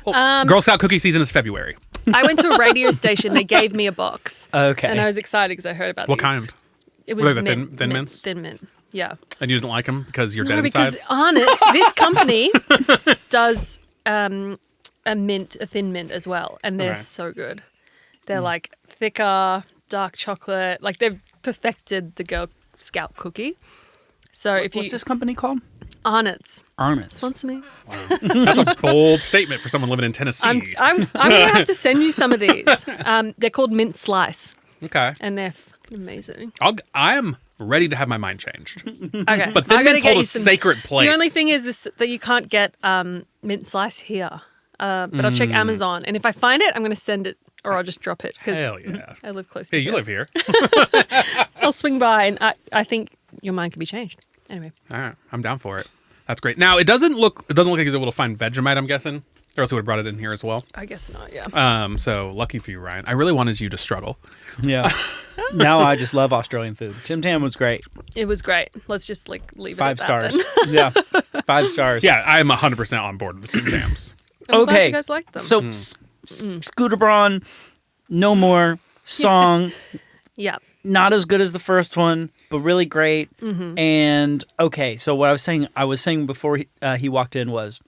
Girl Scout cookie season is February. I went to a radio station. They gave me a box. Okay. And I was excited because I heard about What these. kind? It was Were they the mint, thin mints? Thin mint. Yeah. And you didn't like them because you're No, dead because inside? Arnott's, this company does a thin mint as well, and they're Okay. so good. They're like thicker, dark chocolate. Like they've perfected the Girl Scout cookie. So if you What's this company called? Arnott's, Arnott's. sponsor me. That's a bold statement for someone living in Tennessee. I'm gonna have to send you some of these. They're called mint slice, Okay. and they're fucking amazing. I'm ready to have my mind changed. Okay, But Thin I gotta Mints get hold you a sacred place. The only thing is this, that you can't get mint slice here. But I'll check Amazon, and if I find it, I'm going to send it, or I'll just drop it because Hell yeah. I live close to Yeah, you here. live here. I'll swing by, and I think your mind can be changed. Anyway, All right. I'm down for it. That's great. Now, it doesn't look like he's able to find Vegemite, I'm guessing. Or else we would have brought it in here as well. I guess not. Yeah. So lucky for you, Ryan. I really wanted you to struggle. Yeah. Now I just love Australian food. Tim Tam was great. It was great. Let's just leave 5 it at that. stars. Then. Yeah. 5 stars. Yeah, I'm 100% on board with Tim Tams. I'm glad Okay. you guys liked them. So, Scooter Braun, no more song. yeah. Not as good as the first one, but really great. Mm-hmm. And okay, so what I was saying before he walked in was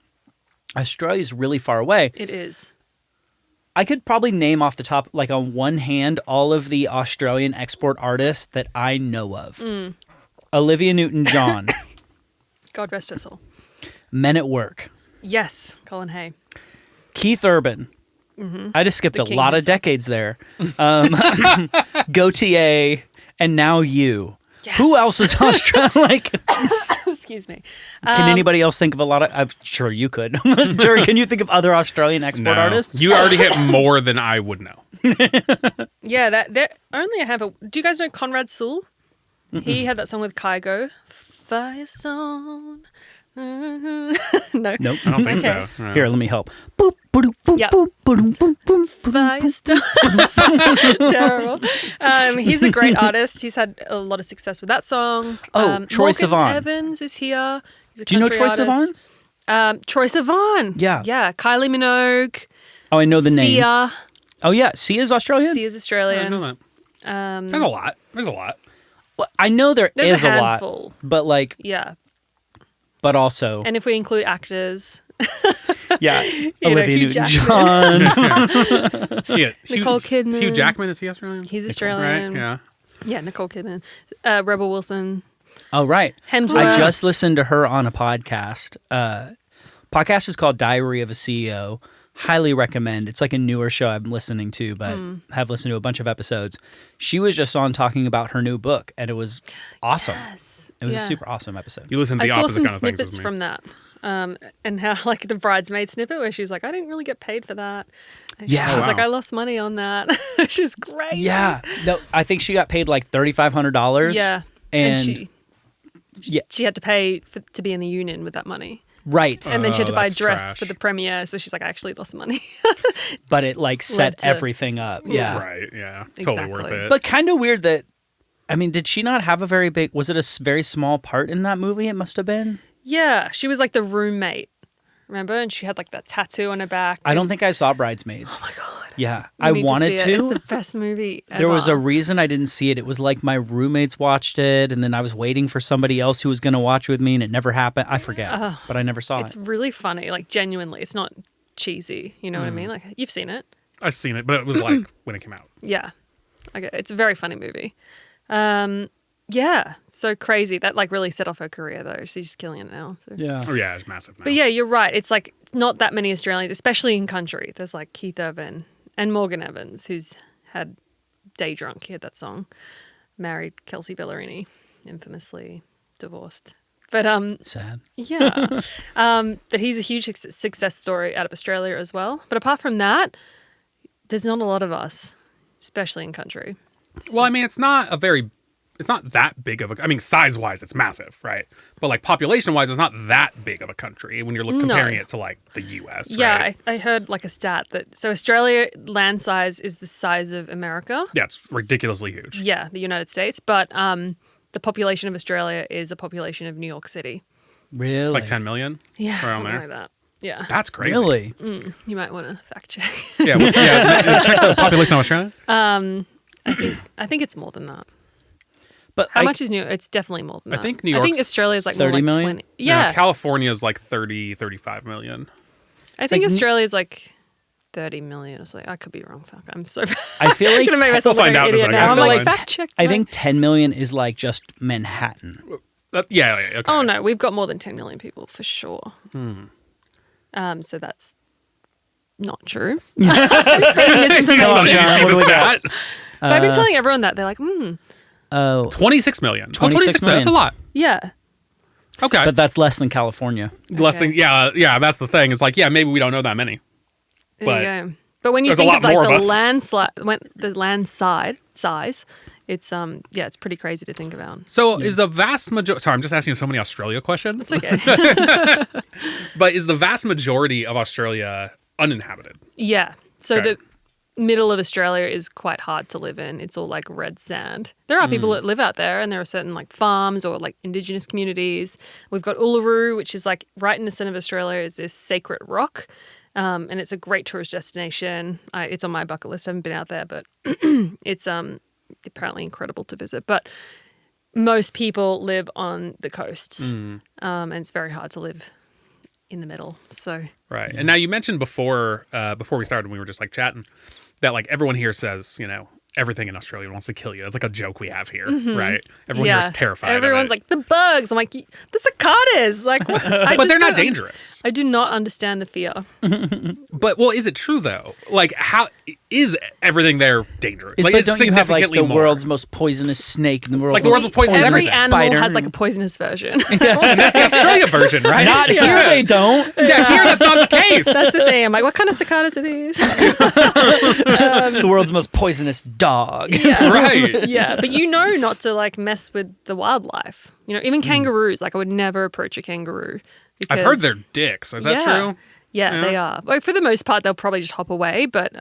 Australia's really far away. It is. I could probably name off the top, like on one hand, all of the Australian export artists that I know of. Mm. Olivia Newton-John, God rest her soul. Men at Work, Yes, Colin Hay. Keith Urban. I just skipped The a king lot of himself. decades there. Gautier, and now you. Yes. Who else is Australian? Like, Excuse me. can anybody else think of a lot of? I'm sure you could. Jerry, can you think of other Australian export artists? You already hit more than I would know. Yeah, that only I have a. Do you guys know Conrad Sewell? He had that song with Kygo. Firestone. No. Nope. I don't think Okay. so. No. Here, let me help. Boop, ba-doop, boop, Yep. boop, ba-doom, boom, boom, boom. Firestone. Terrible. He's a great artist. He's had a lot of success with that song. Oh, Troye Morgan Sivan. Evans is here. He's a Do you know country Troye artist. Sivan? Troye Sivan. Yeah. Yeah. Kylie Minogue. Oh, I know the name. Sia. Oh, yeah. Sia's Australian? Sia's I Australian. know that. There's a lot. There's a lot. Well, I know there There's is a a lot. handful. But, like, Yeah. but also, And if we include actors, yeah. know, Olivia Hugh Newton-John. Yeah, Nicole Kidman. Hugh Jackman, is he Australian? He's Australian. Right? Yeah. Yeah, Nicole Kidman. Rebel Wilson. Oh, right. Hemsworth. I just listened to her on a podcast. Podcast is called Diary of a CEO. Highly recommend. It's like a newer show I'm listening to, but have listened to a bunch of episodes. She was just on talking about her new book, and it was awesome. Yes. It was Yeah. a super awesome episode. You listen to I the saw opposite some kind of things snippets as me. from that. And how, like, the bridesmaid snippet where she's like, I didn't really get paid for that. And Yeah. She was Oh, like, wow. I lost money on that. She's great. Yeah. No, I think she got paid like $3,500. Yeah. And, yeah, She had to pay to be in the union with that money. right. And then she had to buy a that's dress trash. for the premiere. So she's like, I actually lost money. But it like set to- everything up. Yeah. Right, yeah. Totally worth Exactly. it. But kind of weird that, I mean, did she not have a very big, was it a very small part in that movie? It must have been. Yeah. She was like the roommate. Remember? And she had like that tattoo on her back. I don't think I saw Bridesmaids. Oh my God. Yeah. You I need wanted see it. It's to. the best movie ever. There was a reason I didn't see it. It was like my roommates watched it, and then I was waiting for somebody else who was going to watch with me, and it never happened. I forget, but I never saw It's it. really funny. Like, genuinely. It's not cheesy. You know what I mean? Like, you've seen it. I've seen it, but it was like when it came out. Yeah. Okay. It's a very funny movie. Yeah. So crazy. That like really set off her career though. She's killing it now. So. Yeah. Oh, yeah, it's massive now. But yeah, you're right. It's like not that many Australians, especially in country. There's like Keith Urban and Morgan Evans, who's had Day Drunk. He had that song. Married Kelsey Ballerini, infamously divorced. But Sad. yeah. But he's a huge success story out of Australia as well. But apart from that, there's not a lot of us, especially in country. Well, I mean, it's not that big of a, I mean, size-wise, it's massive, right? But like population-wise, it's not that big of a country when you're comparing it to like the U.S., Yeah, right? I heard like a stat that, so Australia land size is the size of America. Yeah, it's ridiculously huge. Yeah, the United States. But the population of Australia is the population of New York City. Really? Like 10 million? Yeah, Around something there. like that. Yeah. That's crazy. Really? You might want to fact check. Check the population of Australia. I think it's more than that. But How much is New York? It's definitely more than that. I think New I think York's Australia's like 30 more like million? 20. Yeah. California is like 30, 35 million. I think like- Australia's like 30 million or something. I could be wrong. Fuck, I'm so bad. I feel like I'm gonna make myself We'll look find like out an in a idiot second. now. I'm I like, feel like- fact check. I think 10 million is like just Manhattan. Okay. Oh no, we've got more than 10 million people for sure. So that's not true. It's pretty misinformation. Come on, John, what do we got? But I've been telling everyone that they're like, 26 million. 26 million. That's a lot. yeah. Okay. But that's less than California. Less Okay. than, yeah, that's the thing. It's like, yeah, maybe we don't know that many. There But you go. But when you there's a think lot of more like of the us. the land size, it's it's pretty crazy to think about. So is the vast majority, sorry, I'm just asking you so many Australia questions, It's okay. but is the vast majority of Australia uninhabited? Yeah. So Okay. the middle of Australia is quite hard to live in. It's all like red sand. There are people that live out there, and there are certain like farms or like indigenous communities. We've got Uluru, which is like right in the center of Australia, is this sacred rock. And it's a great tourist destination. It's on my bucket list. I haven't been out there, but it's apparently incredible to visit. But most people live on the coasts, and it's very hard to live in the middle. So Right. And now you mentioned before we started, when we were just like chatting, that like everyone here says, everything in Australia wants to kill you. It's like a joke we have here, right? Everyone here is terrified. Everyone's of it. like, the bugs. I'm like, the cicadas. Like, what? But they're not dangerous. I do not understand the fear. But is it true though? Like, how is everything there dangerous? Like, but it's don't you have like the significantly more. world's most poisonous snake in the world? Like the world's most poisonous Every Poisonous animal spider. has like a poisonous version. And that's the Australia version, right? Not here, they don't. Yeah, here that's not the case. That's the thing. I'm like, what kind of cicadas are these? The world's most poisonous dog. Yeah. Right. Yeah, but not to like mess with the wildlife. Even kangaroos. Like I would never approach a kangaroo. I've heard they're dicks. Is that Yeah. true? Yeah, they are. Like for the most part, they'll probably just hop away. But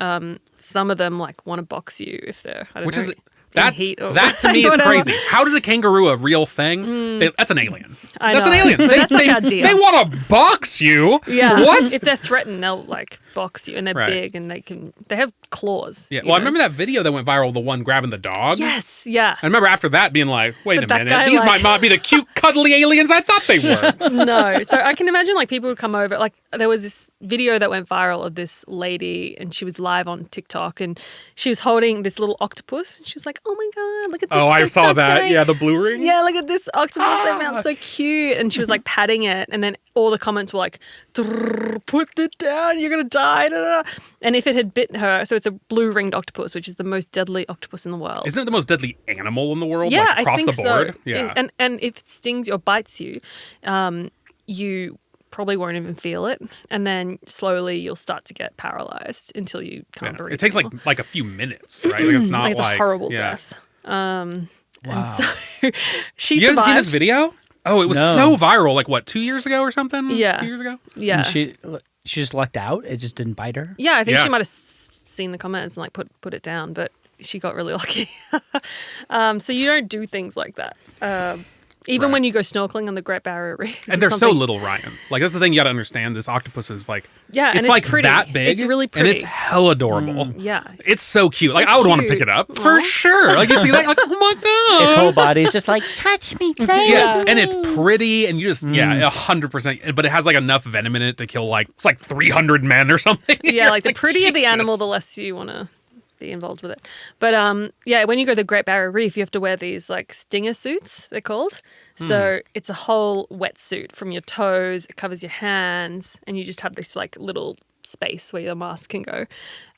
some of them like want to box you if they're Which is in that heat or that to me is whatever. crazy. How does a kangaroo a real thing? That's an alien. I That's know. an alien. But that's like our deal. They want to box you. Yeah. What? If they're threatened, they'll like box you, and they're Right. big, and they have claws. Yeah. you Well, I know? remember that video that went viral, the one grabbing the dog. Yes. Yeah. I remember after that being like, wait But a that minute, guy, these like- might not be the cute, cuddly aliens I thought they were. No. So I can imagine like people would come over. Like there was this video that went viral of this lady, and she was live on TikTok, and she was holding this little octopus. And she was like, "Oh my god, look at this!" Oh, I this saw stuff that. I- Yeah, the blue ring. Yeah, look at this octopus. They found so cute. And she was like patting it. And then all the comments were like, put it down, you're going to die. Da, da, da. And if it had bit her, so it's a blue ringed octopus, which is the most deadly octopus in the world. Isn't it the most deadly animal in the world? Yeah, like, across I think the board? so. Yeah. And if it stings you or bites you, you probably won't even feel it. And then slowly you'll start to get paralyzed until you can't breathe. It takes anymore. like a few minutes, right? Like it's not Like, it's like a horrible yeah. death. And Wow. so she You survived. haven't seen this video? Oh, it was No. so viral. Like what, 2 years ago or something? Yeah. 2 years ago? Yeah. And she just lucked out. It just didn't bite her. Yeah, I think Yeah. she might have seen the comments and like put it down, but she got really lucky. So you don't do things like that. Even Right. when you go snorkeling on the Great Barrier Reef. And they're so little, Ryan. Like that's the thing you got to understand. This octopus is like Yeah, and it's it's like pretty. that big. It's really and it's pretty. hell adorable. Yeah. It's so cute. So like I would want to cute. pick it up for Aw. sure. Like you see that, like oh my god, Its whole body's just like, touch me, play yeah, with and me. it's pretty, and you just 100%. But it has like enough venom in it to kill like it's like 300 men or something. Yeah, You're like the prettier the Jesus. animal, the less you want to be involved with it. But yeah, when you go to the Great Barrier Reef, you have to wear these like stinger suits, they're called. So it's a whole wetsuit from your toes. It covers your hands, and you just have this like little space where your mask can go.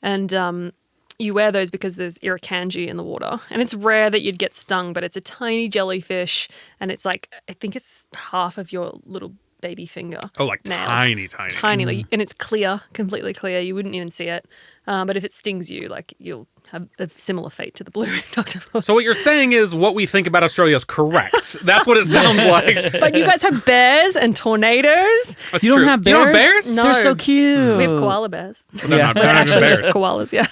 And you wear those because there's irukandji in the water, and it's rare that you'd get stung, but it's a tiny jellyfish, and it's like I think it's half of your little baby finger. Oh, like nail. tiny. Like, and it's clear, completely clear. You wouldn't even see it. But if it stings you, like you'll have a similar fate to the blue-ringed octopus. So what you're saying is what we think about Australia is correct. That's what it sounds like. But you guys have bears and tornadoes. That's You don't true. have bears? You don't have bears? No. They're so cute. We have koala bears. They're not, they're not even Actually, bears. just koalas. Yeah.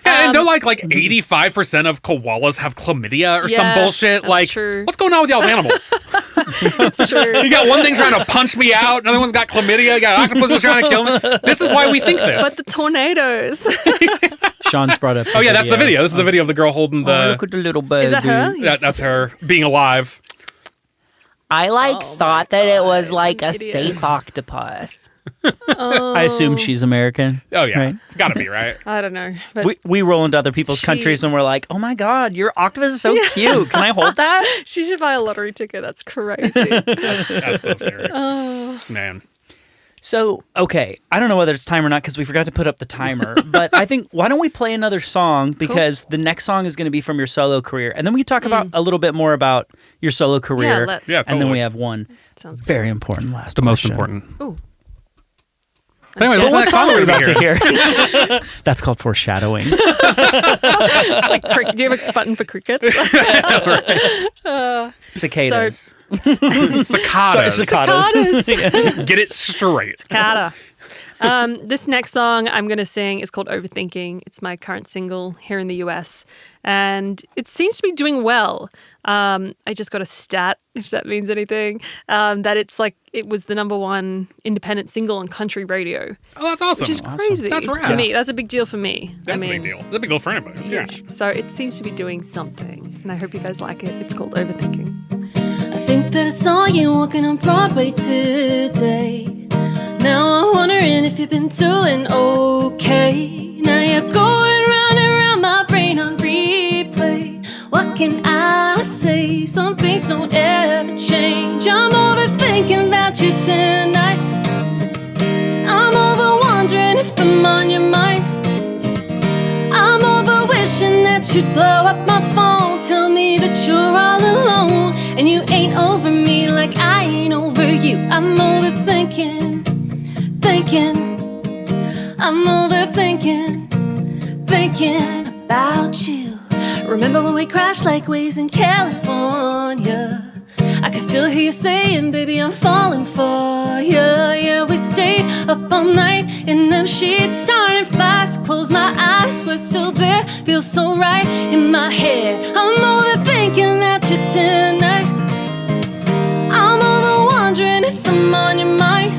Yeah, and don't like 85% of koalas have chlamydia or some Yeah, bullshit. that's Like, true. what's going on with y'all animals? It's true. You got one thing trying to punch me out, another one's got chlamydia, you got octopuses trying to kill me. This is why we think this. But the tornadoes. Sean's brought up. Oh yeah, that's the video. This is the video of the girl holding the. Oh, look at the little baby. Is that her? That's her being alive. I thought that it was like a idiot. safe octopus. I assume she's American. Oh yeah, Right? gotta be right. I don't know. But We roll into other people's countries and we're like, oh my God, your octopus is so cute. Can I hold that? she should buy a lottery ticket. That's crazy. That's so scary. Man. So, okay, I don't know whether it's time or not because we forgot to put up the timer, but I think, why don't we play another song because the next song is going to be from your solo career. And then we can talk about a little bit more about your solo career. Yeah, let's. Yeah, And then totally. we have one Sounds good. very important last The most question. important. Ooh. Anyway, That's what's What song are we about to hear? hear? That's called foreshadowing. Like, do you have a button for crickets? Cicadas. Cicadas. Cicadas. Get it straight. Cicada. This next song I'm going to sing is called Overthinking. It's my current single here in the US, and it seems to be doing well. I just got a stat, if that means anything, that it was the #1 independent single on country radio, Oh, that's awesome. which is crazy That's rad. to me. That's a big deal for me. That's a big deal. That's a big deal for anybody. It's huge. So it seems to be doing something, and I hope you guys like it. It's called Overthinking. I think that I saw you walking on Broadway today. Now I'm wondering if you've been doing okay. Now you're going round and round my brain on replay. What can I say? Some things don't ever change. I'm overthinking about you tonight. I'm over wondering if I'm on your mind. I'm over wishing that you'd blow up my phone. Tell me that you're all alone and you ain't over me like I ain't over you. I'm overthinking, I'm overthinking, thinking about you. Remember when we crashed like waves in California? I can still hear you saying, baby, I'm falling for you. Yeah, we stayed up all night in them sheets, starting fires. Close my eyes, we're still there. Feels so right in my head. I'm overthinking about you tonight. I'm over wondering if I'm on your mind.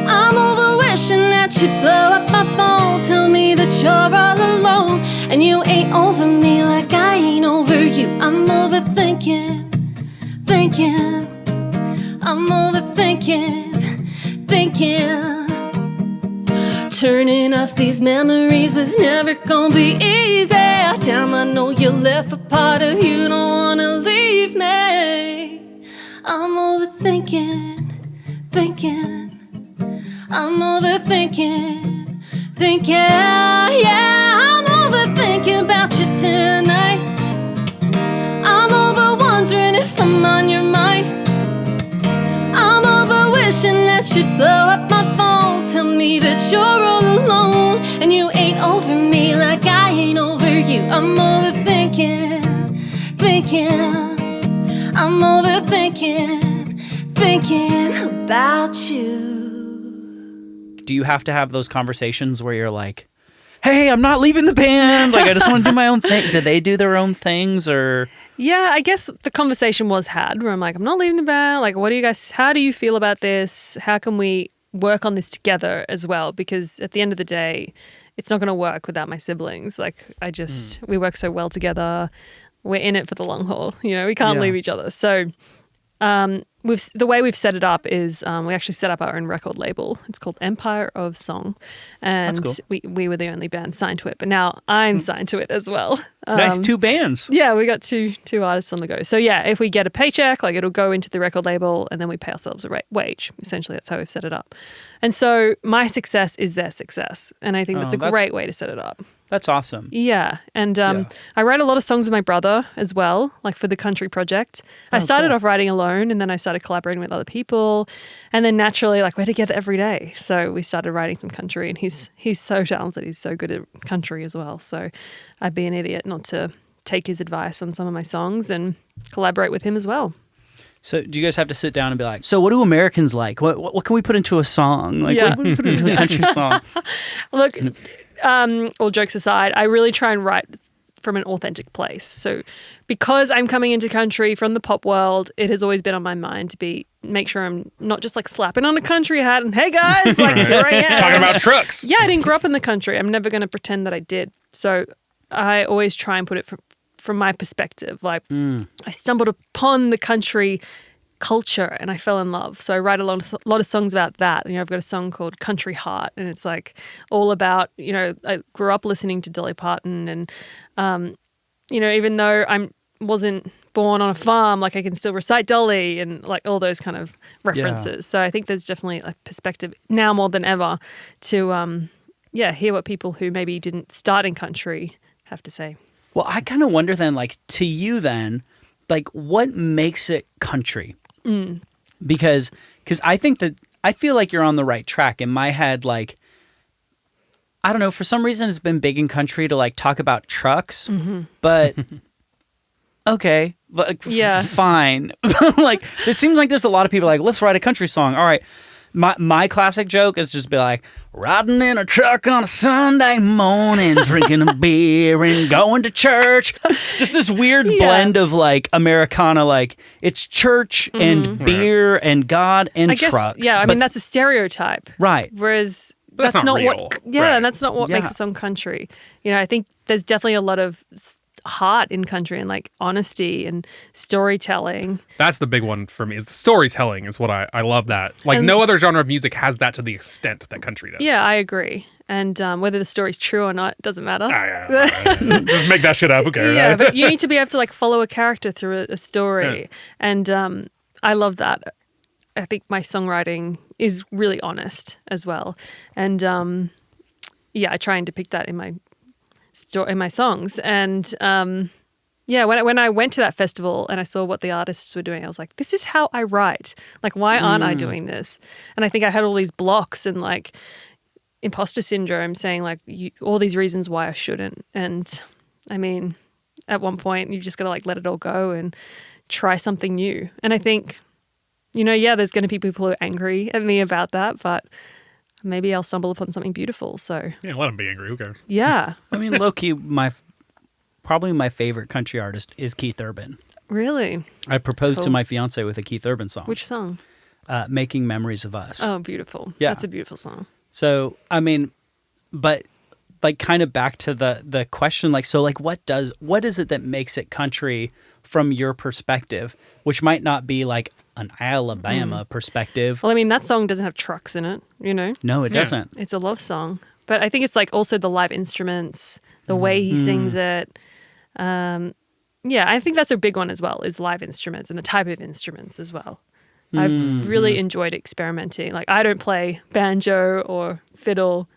I'm over wishing that you'd blow up my phone. Tell me that you're all alone and you ain't over me like I ain't over you. I'm overthinking, I'm overthinking, turning off these memories was never gonna be easy. Damn, I know you left a part of you, don't wanna leave me. I'm overthinking, I'm overthinking, yeah, I'm overthinking about you tonight. I'm over wondering if I'm on your mind. I'm over wishing that you'd blow up my phone. Tell me that you're all alone and you ain't over me like I ain't over you. I'm overthinking, I'm overthinking, thinking about you. Do you have to have those conversations where you're like, hey, I'm not leaving the band. Like, I just want to do my own thing. Do they do their own things or? Yeah, I guess the conversation was had where I'm like, I'm not leaving the band. Like, how do you feel about this? How can we work on this together as well? Because at the end of the day, it's not going to work without my siblings. Like, we work so well together. We're in it for the long haul. You know, we can't leave each other. So the way we've set it up is we actually set up our own record label. It's called Empire of Song. And That's cool. we were the only band signed to it. But now I'm signed to it as well. Nice, 2 bands. Yeah, we got two artists on the go. So yeah, if we get a paycheck, like it'll go into the record label and then we pay ourselves a wage. Essentially, that's how we've set it up. And so my success is their success. And I think that's a great way to set it up. That's awesome. Yeah. And I write a lot of songs with my brother as well, like for the country project. I started off writing alone and then I started collaborating with other people. And then naturally, like we're together every day. So we started writing some country and he's so talented. He's so good at country as well. So I'd be an idiot not to take his advice on some of my songs and collaborate with him as well. So do you guys have to sit down and be like, so what do Americans like? What can we put into a song? Like, what can we put into a country song? Look, all jokes aside, I really try and write from an authentic place. So because I'm coming into country from the pop world, it has always been on my mind to make sure I'm not just like slapping on a country hat and, hey guys, like here I am. Talking about trucks. Yeah, I didn't grow up in the country. I'm never going to pretend that I did. So I always try and put it from my perspective. Like I stumbled upon the country culture and I fell in love. So I write a lot of songs about that. I've got a song called Country Heart, and it's like all about, I grew up listening to Dolly Parton, and even though I wasn't born on a farm, like I can still recite Dolly and like all those kind of references. Yeah. So I think there's definitely a perspective now more than ever to hear what people who maybe didn't start in country have to say. Well, I kind of wonder then, like, to you then, like, what makes it country? Because I feel like you're on the right track. In my head, like, I don't know, for some reason it's been big in country to like talk about trucks, but okay, like, fine. Like, it seems like there's a lot of people like, let's write a country song. All right. My classic joke is just be like, riding in a truck on a Sunday morning, drinking a beer and going to church. Just this weird blend of like Americana, like it's church and beer and God and trucks. Yeah, I mean, that's a stereotype. Right. Whereas But that's not real. and that's not what makes a song country. I think there's definitely a lot of heart in country and like honesty and storytelling. That's the big one for me, is the storytelling is what I love that. Like no other genre of music has that to the extent that country does. Yeah, I agree. And whether the story's true or not doesn't matter. Just make that shit up, okay? Yeah, but you need to be able to like follow a character through a story. Yeah. And I love that. I think my songwriting is really honest as well. And I try and depict that in my songs. And when I went to that festival and I saw what the artists were doing, I was like, this is how I write. Like, why aren't I doing this? And I think I had all these blocks and like imposter syndrome saying like all these reasons why I shouldn't. And I mean, at one point you just got to like let it all go and try something new. And I think, there's going to be people who are angry at me about that, but maybe I'll stumble upon something beautiful. So yeah, let them be angry. Who cares? Yeah. I mean, low-key, probably my favorite country artist is Keith Urban. Really? I proposed to my fiance with a Keith Urban song. Which song? Making Memories of Us. Oh, beautiful. Yeah. That's a beautiful song. So, I mean, but like kind of back to the question, like, so like what is it that makes it country from your perspective, which might not be like an Alabama perspective. Well, I mean, that song doesn't have trucks in it, No, it doesn't. It's a love song. But I think it's like also the live instruments, the way he sings it. I think that's a big one as well, is live instruments and the type of instruments as well. I've really enjoyed experimenting. Like, I don't play banjo or fiddle,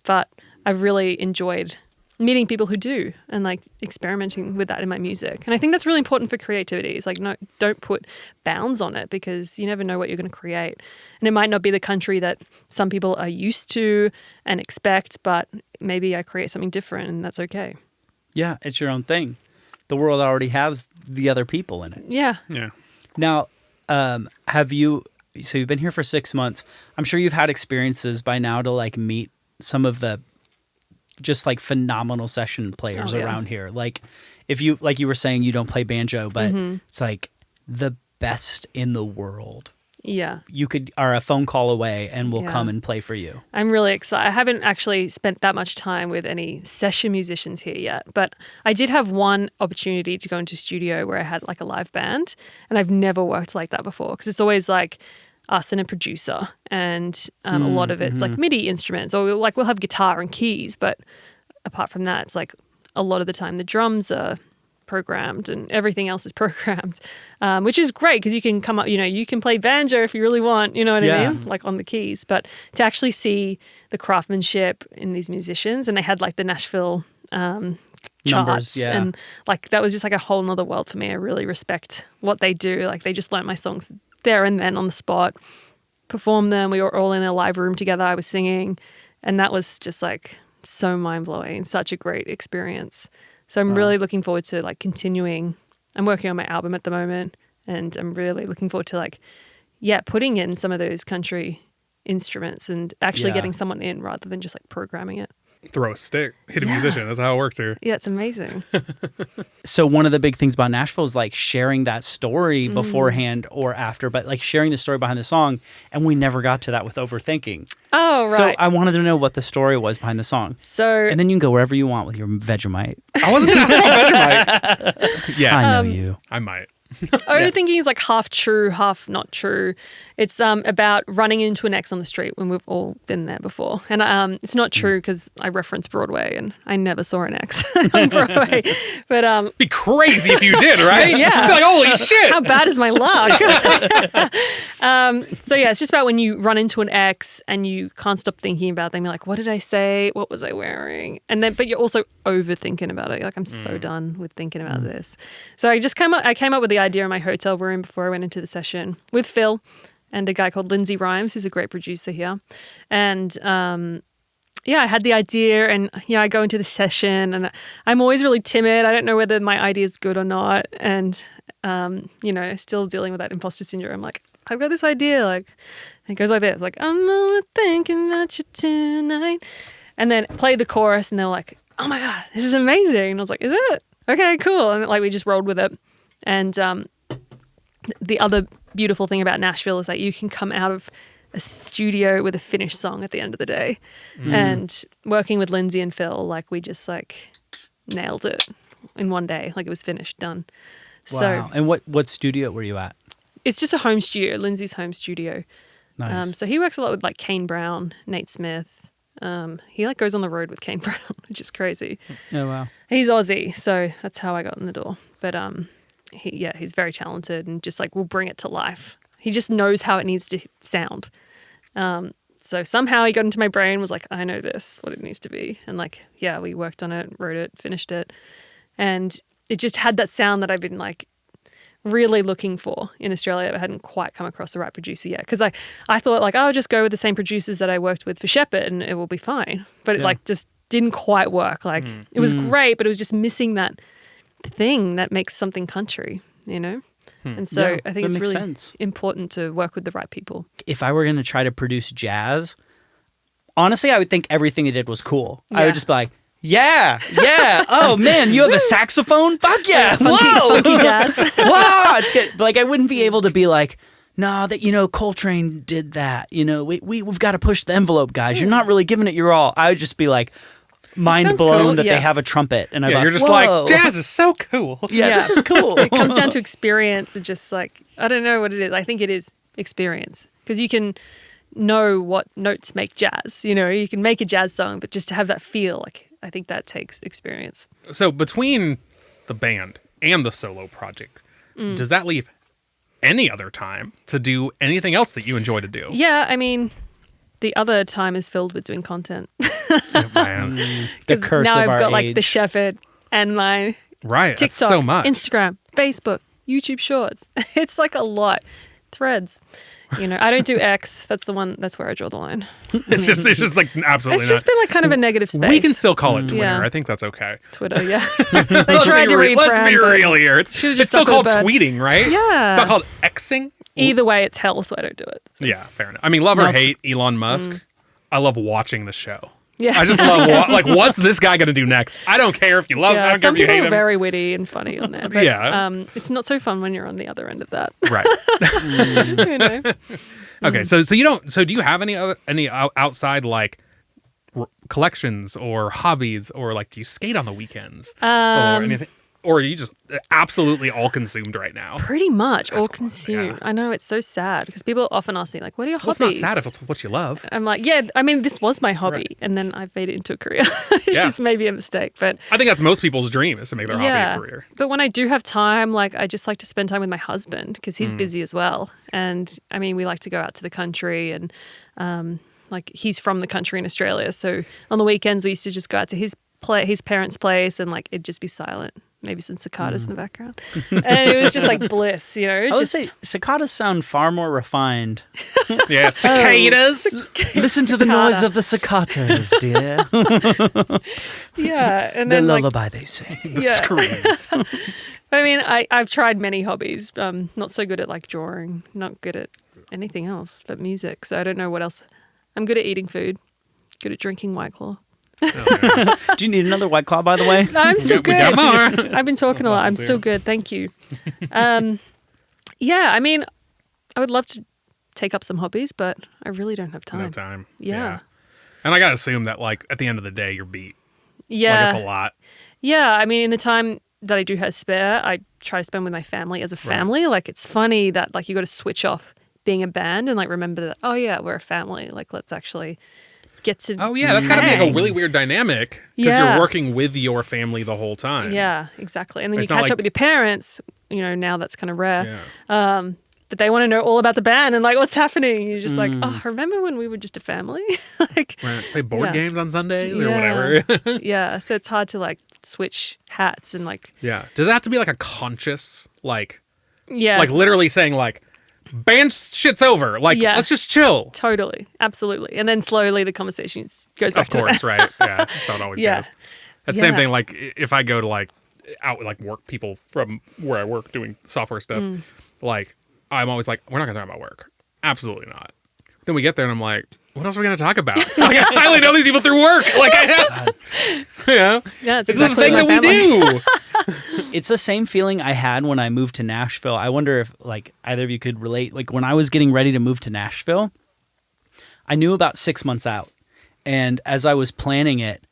but I've really enjoyed meeting people who do and like experimenting with that in my music. And I think that's really important for creativity. It's like, no, don't put bounds on it, because you never know what you're going to create. And it might not be the country that some people are used to and expect, but maybe I create something different, and that's okay. Yeah, it's your own thing. The world already has the other people in it. Yeah. Yeah. Now, so you've been here for 6 months. I'm sure you've had experiences by now to like meet some of the just like phenomenal session players around here. Like, if you, like you were saying, you don't play banjo, but it's like the best in the world. Yeah. You are a phone call away and we'll come and play for you. I'm really excited. I haven't actually spent that much time with any session musicians here yet, but I did have one opportunity to go into a studio where I had like a live band, and I've never worked like that before, because it's always like us and a producer, and a lot of it's like MIDI instruments, or like we'll have guitar and keys, but apart from that, it's like a lot of the time the drums are programmed and everything else is programmed, which is great because you can come up, you can play banjo if you really want, you know what I mean? Like on the keys. But to actually see the craftsmanship in these musicians, and they had like the Nashville charts, and like that was just like a whole nother world for me. I really respect what they do. Like, they just learnt my songs there and then on the spot, performed them. We were all in a live room together. I was singing, and that was just like so mind-blowing, such a great experience. So I'm really looking forward to like continuing. I'm working on my album at the moment, and I'm really looking forward to like, putting in some of those country instruments and actually getting someone in rather than just like programming it. throw a stick, hit a musician. That's how it works here. Yeah, it's amazing. So one of the big things about Nashville is like sharing that story beforehand or after, but like sharing the story behind the song. And we never got to that with Overthinking. Oh, right. So I wanted to know what the story was behind the song. So, And then you can go wherever you want with your Vegemite. I wasn't going to ask about Vegemite. Yeah, I know you. I might. overthinking is like half true, half not true. It's about running into an ex on the street when we've all been there before. And it's not true because I reference Broadway and I never saw an ex on Broadway. But It'd be crazy if you did, right? Yeah. You'd be like, holy shit. how bad is my luck? So yeah, it's just about when you run into an ex and you can't stop thinking about them. You're like, what did I say? What was I wearing? And then, but you're also overthinking about it. You're like, I'm so done with thinking about this. So I came up with the idea in my hotel room before I went into the session with Phil and a guy called Lindsay Rhymes, who's a great producer here. And I had the idea and I go into the session and I'm always really timid. I don't know whether my idea is good or not. And, still dealing with that imposter syndrome. I'm like, I've got this idea. Like, and it goes like this, like, I'm only thinking about you tonight. And then play the chorus and they're like, oh my God, this is amazing. And I was like, is it? Okay, cool. And like, we just rolled with it. And the other beautiful thing about Nashville is that you can come out of a studio with a finished song at the end of the day. And working with Lindsay and Phil, like we just like nailed it in one day. Like it was finished, done. Wow. So, And what studio were you at? it's just a home studio, Lindsay's home studio. Nice. So he works a lot with like Kane Brown, Nate Smith. He like goes on the road with Kane Brown, which is crazy. Oh, wow. He's Aussie, so that's how I got in the door. But he's very talented and just like will bring it to life. He just knows how it needs to sound. So somehow he got into my brain, was like, I know this, what it needs to be. And like, yeah, we worked on it, wrote it, finished it. And it just had that sound that I've been like really looking for in Australia. I hadn't quite come across the right producer yet. Because I thought like, I'll just go with the same producers that I worked with for Sheppard and it will be fine. But it like just didn't quite work. Like it was great, but it was just missing that thing that makes something country, you know? And so Yeah, I think that it's makes really sense. important to work with the right people. If I were going to try to produce jazz, honestly, I would think everything they did was cool. I Yeah. would just be like, yeah. Oh, man, you have a saxophone? Fuck yeah. Whoa. Funky jazz. Wow, it's good. But, like, I wouldn't be able to be like, no, that, Coltrane did that. We've got to push the envelope, guys. You're not really giving it your all. I would just be like, mind sounds blown cool, that yeah. they have a trumpet. And I'm Yeah, like, you're just whoa. like, jazz is so cool. Yeah, this is cool. It comes down to experience and just like, I don't know what it is. I think it is experience because you can know what notes make jazz. You can make a jazz song, but just to have that feel, like, I think that takes experience. So between the band and the solo project, does that leave any other time to do anything else that you enjoy to do? Yeah, I mean, the other time is filled with doing content. Oh, man. The 'Cause curse now of our I've got like age. the Sheppard and my Right. That's TikTok, so much. Instagram, Facebook, YouTube Shorts. It's like a lot. Threads. I don't do X. That's the one. That's where I draw the line. It's just like absolutely It's just not. been like kind of a negative space. We can still call it Twitter. Yeah. I think that's okay. Twitter, yeah. They tried to rebrand. Let's be but real here. It's Should've still just stuck called with the bird. tweeting, right? Yeah. It's not called Xing. Either way, it's hell, so I don't do it. So, Yeah, fair enough. I mean, love or No. hate Elon Musk, I love watching the show. yeah. I just love what's this guy going to do next? I don't care if you love him. I don't care some if you people hate are him. very witty and funny on there. But, Yeah. it's not so fun when you're on the other end of that. Right. you know? Okay. So you don't. So do you have any outside like collections or hobbies, or like do you skate on the weekends or anything? Or are you just absolutely all consumed right now? Pretty much all cool, consumed. yeah. I know, it's so sad because people often ask me, like, what are your Well, it's hobbies? not sad if it's what you love. I'm like, yeah, I mean, this was my hobby. Right. And then I've made it into a career. It's Yeah. just maybe a mistake. But I think that's most people's dream, is to make their hobby a career. But when I do have time, like, I just like to spend time with my husband because he's busy as well. And I mean, we like to go out to the country and like he's from the country in Australia. So on the weekends, we used to just go out to his parents' place and like it'd just be silent. Maybe some cicadas in the background. And it was just like bliss, I would just say cicadas sound far more refined. Yeah, cicadas. Listen to the noise of the cicadas, dear. yeah. And The then like, lullaby they sing. The Yeah. screams. I mean, I've tried many hobbies. Not so good at like drawing, not good at anything else but music. So I don't know what else. I'm good at eating food, good at drinking White Claw. Do you need another White Claw, by the way? No, I'm still We good. got more. I've been talking a lot. I'm Awesome, still too. good. Thank you. Yeah, I mean, I would love to take up some hobbies, but I really don't have time. No time. Yeah. And I gotta assume that like at the end of the day you're beat. Yeah. Like it's a lot. Yeah, I mean, in the time that I do have spare, I try to spend with my family as a family. Like, it's funny that like you got to switch off being a band and like remember that. Oh yeah, we're a family. Like, let's actually get to. Oh yeah, that's gotta be like a really weird dynamic because Yeah. you're working with your family the whole time. Yeah, exactly. And then It's you not catch like- up with your parents. You know, now that's kind of rare. Yeah. But they want to know all about the band and like what's happening. You're just like, oh, remember when we were just a family? Like, Right. Play board Yeah. games on Sundays or Yeah. whatever. yeah. So it's hard to like switch hats and like, Yeah. Does it have to be like a conscious like yeah, like literally saying like band shit's over. Like Yeah. let's just chill. totally, absolutely. And then slowly the conversation goes back Of to the course, band. right? Yeah, that's how it always Yeah. goes. That's the same Yeah. thing. Like if I go to like out with like work people from where I work doing software stuff, like I'm always like, we're not gonna talk about work. Absolutely not. Then we get there and I'm like, what else are we gonna talk about? Like I only know these people through work. Like I have, yeah, Yeah, it's it's exactly the thing that my we family. do. It's the same feeling I had when I moved to Nashville. I wonder if like either of you could relate. Like when I was getting ready to move to Nashville, I knew about 6 months out. And as I was planning it,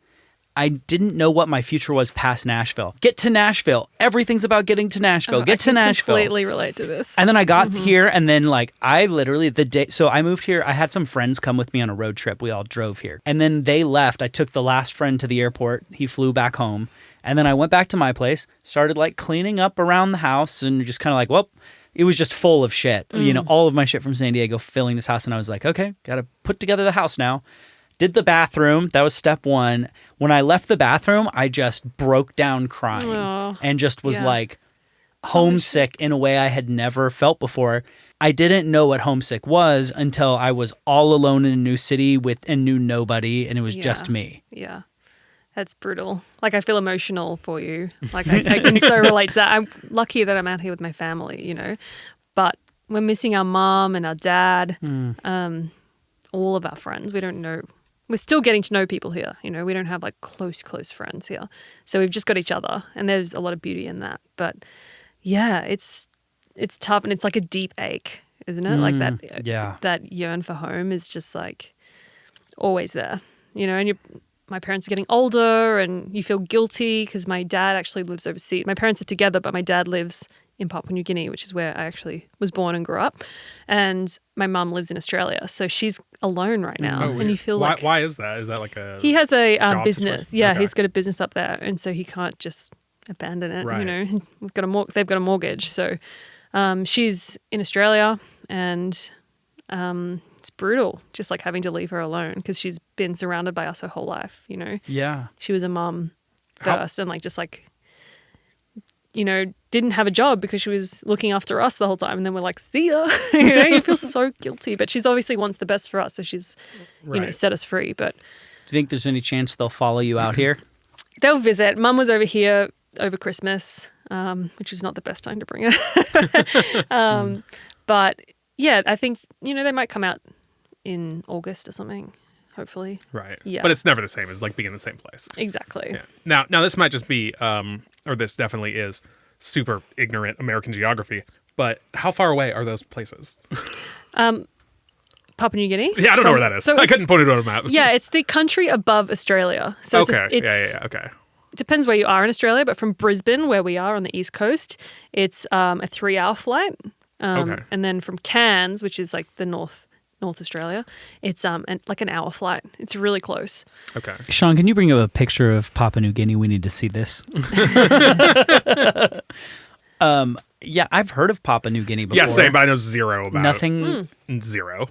I didn't know what my future was past Nashville. Get to Nashville. Everything's about getting to Nashville. I Get to can Nashville. completely relate to this. And then I got here, and then like I literally the day. So I moved here. I had some friends come with me on a road trip. We all drove here, and then they left. I took the last friend to the airport. He flew back home, and then I went back to my place. Started like cleaning up around the house, and just kind of like, well, it was just full of shit. You know, all of my shit from San Diego filling this house, and I was like, okay, got to put together the house now. Did the bathroom. That was step one. When I left the bathroom, I just broke down crying Aw. and just was Yeah. like homesick in a way I had never felt before. I didn't know what homesick was until I was all alone in a new city and knew nobody, and it was just Yeah. me. Yeah. That's brutal. Like, I feel emotional for you. Like, I can so relate to that. I'm lucky that I'm out here with my family, you know. But we're missing our mom and our dad, all of our friends. We don't know. We're still getting to know people here, you know. We don't have, like, close friends here. So we've just got each other, and there's a lot of beauty in that. But, yeah, it's tough, and it's like a deep ache, isn't it? Like that, yeah. that yearn for home is just, like, always there, you know. And my parents are getting older, and you feel guilty because my dad actually lives overseas. My parents are together, but my dad lives in Papua New Guinea, which is where I actually was born and grew up. And my mum lives in Australia, so she's alone right now. And you feel like why is that? Is that like a he has a job business. situation? Yeah, Okay. he's got a business up there, and so he can't just abandon it. Right. You know, we've got they've got a mortgage, so she's in Australia, and it's brutal, just like having to leave her alone because she's been surrounded by us her whole life. You know, Yeah. she was a mum How- first, and like just like, you know, didn't have a job because she was looking after us the whole time, and then we're like, see ya. You know, you feel so guilty, but she's obviously wants the best for us, so she's you know Right. set us free, but. Do you think there's any chance they'll follow you out here? They'll visit. Mum was over here over Christmas, which was not the best time to bring her. But yeah, I think, you know, they might come out in August or something, hopefully. right? Yeah. But it's never the same as like being in the same place. Exactly. Yeah. Now this might just be, or this definitely is super ignorant American geography. But how far away are those places? Papua New Guinea. Yeah, I don't know where that is. So I it's- couldn't put it on a map. Yeah, it's the country above Australia. So Okay. it's Yeah. Okay. it depends where you are in Australia, but from Brisbane, where we are on the East Coast, it's a 3-hour flight. Okay. And then from Cairns, which is like the North Australia, it's like an hour flight. It's really close. Okay. Sean, can you bring up a picture of Papua New Guinea? We need to see this. Yeah, I've heard of Papua New Guinea before. Yeah, same. But I know zero about Nothing, it. Zero.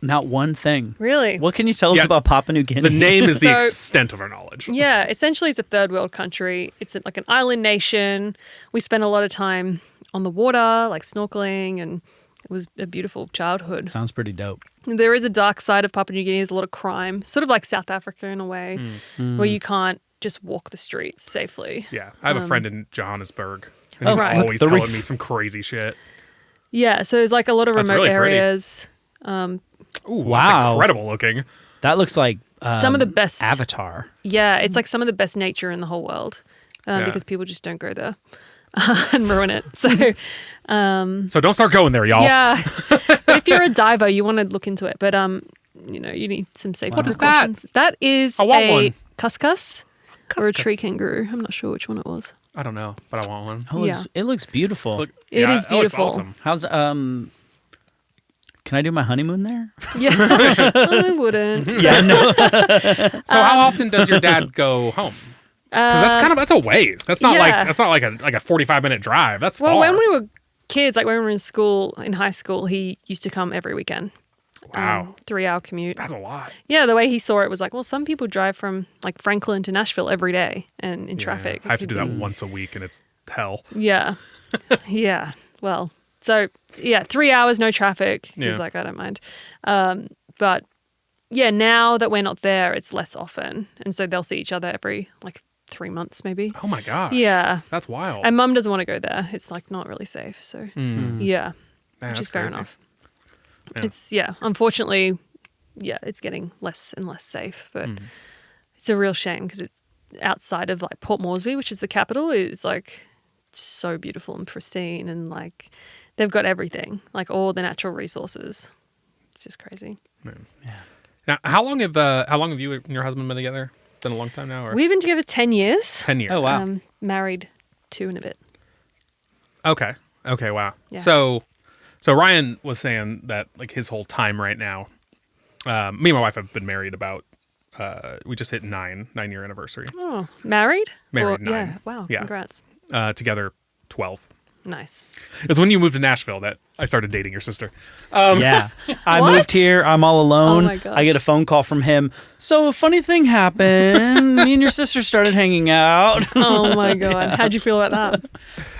not one thing. Really? What can you tell us Yeah, about Papua New Guinea? The name is the So- extent of our knowledge. Yeah, essentially it's a third world country. It's like an island nation. We spent a lot of time on the water, like snorkeling, and it was a beautiful childhood. Sounds pretty dope. There is a dark side of Papua New Guinea. There's a lot of crime, sort of like South Africa in a way, where you can't just walk the streets safely. Yeah. I have a friend in Johannesburg. And he's right. always The telling reef. me some crazy shit. Yeah, so there's like a lot of That's remote really pretty. areas. Ooh, Wow. That's incredible looking. That looks like some of the best Avatar. Yeah, it's like some of the best nature in the whole world because people just don't go there and ruin it. So don't start going there, y'all. yeah, but if you're a diver, you want to look into it. But you need some safety What is precautions. That is I want a one. cuscus or a tree kangaroo. I'm not sure which one it was. I don't know, but I want one. Oh, it looks beautiful. Look, It is that looks beautiful. awesome. How's can I do my honeymoon there? Yeah, I wouldn't. Yeah, no. So how often does your dad go home? Because that's a ways. That's not yeah. like a 45-minute drive. That's Well, far. when we were kids, like when we were in high school, he used to come every weekend. Wow. 3-hour commute. That's a lot. Yeah, the way he saw it was like, well, some people drive from like Franklin to Nashville every day and in traffic. I have to do that once a week, and it's hell. Yeah. Yeah. Well, so yeah, 3 hours, no traffic. Yeah. He's like, I don't mind. But yeah, now that we're not there, it's less often. And so they'll see each other every like 3 months maybe. Oh my gosh. Yeah. That's wild. And mum doesn't want to go there. It's like not really safe. So yeah, Man, which that's is fair crazy. enough. Yeah. It's, unfortunately, it's getting less and less safe. But it's a real shame because it's outside of like Port Moresby, which is the capital, is like so beautiful and pristine and like they've got everything, like all the natural resources. It's just crazy. Now, how long have you and your husband been together? Been a long time now, or We've been together 10 years. 10 years? Oh, wow. Married 2 and a bit. Okay. Wow. Yeah. So Ryan was saying that like his whole time right now, me and my wife have been married about. We just hit 9-year anniversary. Oh, married? Married, 9. Yeah. Wow. Yeah. Congrats. Together 12. Nice. It's when you moved to Nashville that I started dating your sister. Yeah. I What? moved here. I'm all alone. Oh my gosh. I get a phone call from him. So a funny thing happened. Me and your sister started hanging out. Oh my God. How'd you feel about that?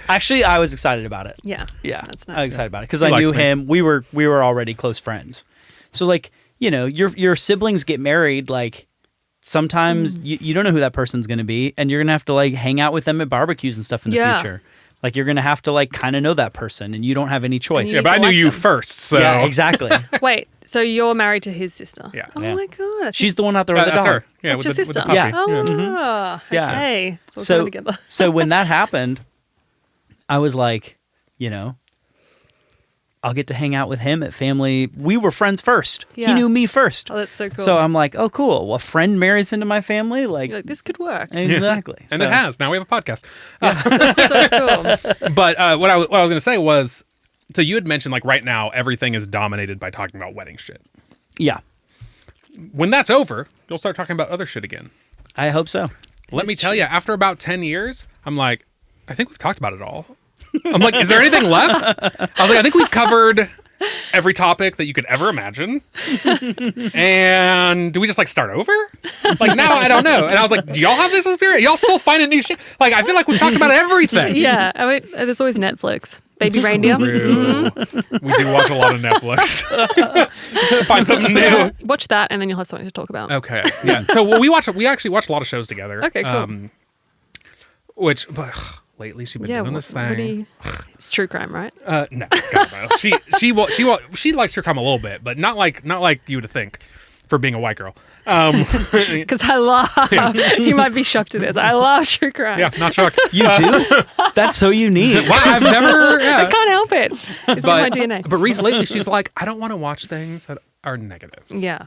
Actually, I was excited about it. Yeah. Yeah. That's I nice. was excited about it because He I likes knew me. him. We were already close friends. So like, your siblings get married, like sometimes you don't know who that person's going to be, and you're going to have to like hang out with them at barbecues and stuff in the Yeah. future. Like you're going to have to like kind of know that person, and you don't have any choice. you Yeah, need but to I knew like you them. first, so Yeah, exactly. Wait, so you're married to his sister? Yeah. Oh Yeah. my God. That's She's the one out there with the that's dog. her. Yeah, That's with your the sister. puppy. Yeah. Oh, Yeah. okay. So we're So, coming together. so when that happened, I was like, I'll get to hang out with him at family. We were friends first. Yeah. He knew me first. Oh, that's so cool. So I'm like, oh, cool. Well, a friend marries into my family. Like, You're like, this could work. exactly. And So- it has. Now we have a podcast. That's so cool. But what I was going to say was, so you had mentioned like right now everything is dominated by talking about wedding shit. Yeah, When that's over, you'll start talking about other shit again. I hope so. Let me tell you, after about 10 years, I'm like, I think we've talked about it all. I'm like, is there anything left? I was like, I think we've covered every topic that you could ever imagine. And do we just like start over? Like now, I don't know. And I was like, do y'all have this spirit? Y'all still finding new shit? Like, I feel like we've talked about everything. Yeah. I mean, there's always Netflix. Baby Reindeer. True. We do watch a lot of Netflix. Find something new. Watch that and then you'll have something to talk about. Okay. Yeah. So we actually watch a lot of shows together. Okay, cool. Which lately she's been doing this thing. It's true crime, right? No, God, no. She likes true crime a little bit, but not like you would think for being a white girl. Because I love, you might be shocked to this, I love true crime. Yeah, not shocked. You do? That's so unique. Wow, I've never. Yeah. I can't help it. It's in my DNA. But recently she's like, I don't want to watch things that are negative, Yeah.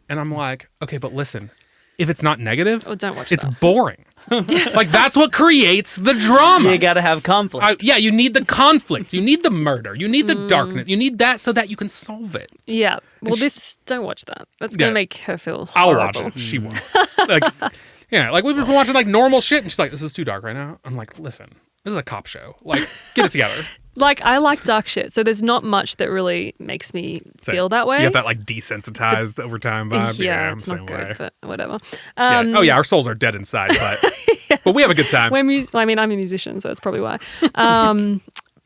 and I'm like, okay, but listen, if it's not negative, Oh, don't watch it's that. boring. Like that's what creates the drama. You got to have conflict. Yeah, you need the conflict. You need the murder. You need the darkness. You need that so that you can solve it. Yeah. Well, she- don't watch that. That's going to Yeah. make her feel I'll horrible. watch it. She won't. Like, yeah, like we've been watching like normal shit, and she's like, "This is too dark right now." I'm like, "Listen, this is a cop show. Like, get it together." Like, I like dark shit, so there's not much that really makes me So feel that way. You have that like desensitized over time vibe. Yeah, I'm it's the not same way. good, but whatever. Yeah. Oh yeah, our souls are dead inside, but we have a good time. I'm a musician, so that's probably why.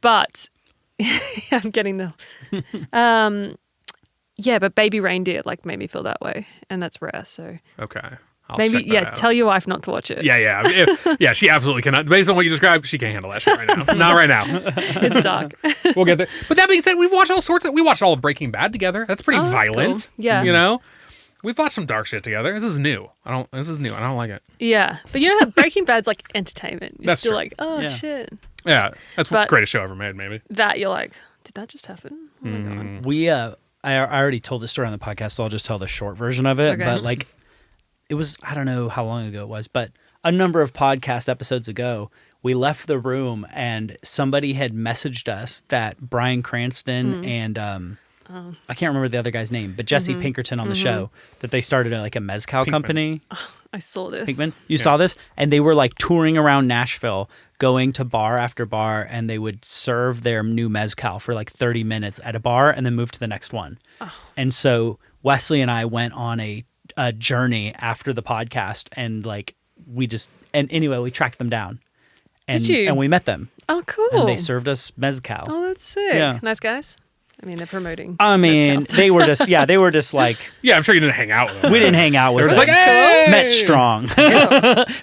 But I'm getting the. Yeah, but Baby Reindeer like made me feel that way, and that's rare. So Okay. I'll maybe check that out. tell your wife not to watch it. Yeah. She absolutely cannot. Based on what you described, she can't handle that shit right now. Not right now. It's dark. We'll get there. But that being said, we watched all of Breaking Bad together. That's pretty Oh, that's violent. cool. Yeah. You know? We've watched some dark shit together. This is new. This is new. I don't like it. Yeah. But you know how Breaking Bad's like entertainment. You're That's still true. like, oh Yeah. shit. Yeah, that's the But- greatest show ever made, maybe. That you're like, did that just happen? Oh my god. We I already told the story on the podcast, so I'll just tell the short version of it. Okay. But like, it was, I don't know how long ago it was, but a number of podcast episodes ago, we left the room and somebody had messaged us that Bryan Cranston and I can't remember the other guy's name, but Jesse Pinkerton on the show, that they started like a mezcal company. I saw this. Pinkman, you saw this? And they were like touring around Nashville, going to bar after bar, and they would serve their new mezcal for like 30 minutes at a bar and then move to the next one. And so Wesley and I went on a journey after the podcast, and like anyway, we tracked them down. And, Did you? And we met them. Oh, cool. And they served us mezcal. Oh, that's sick. Yeah. Nice guys. I mean, they're promoting. I mean, mezcals. they were just like, Yeah, I'm sure you didn't hang out with them. we didn't hang out with They were them. just like, hey! Met strong.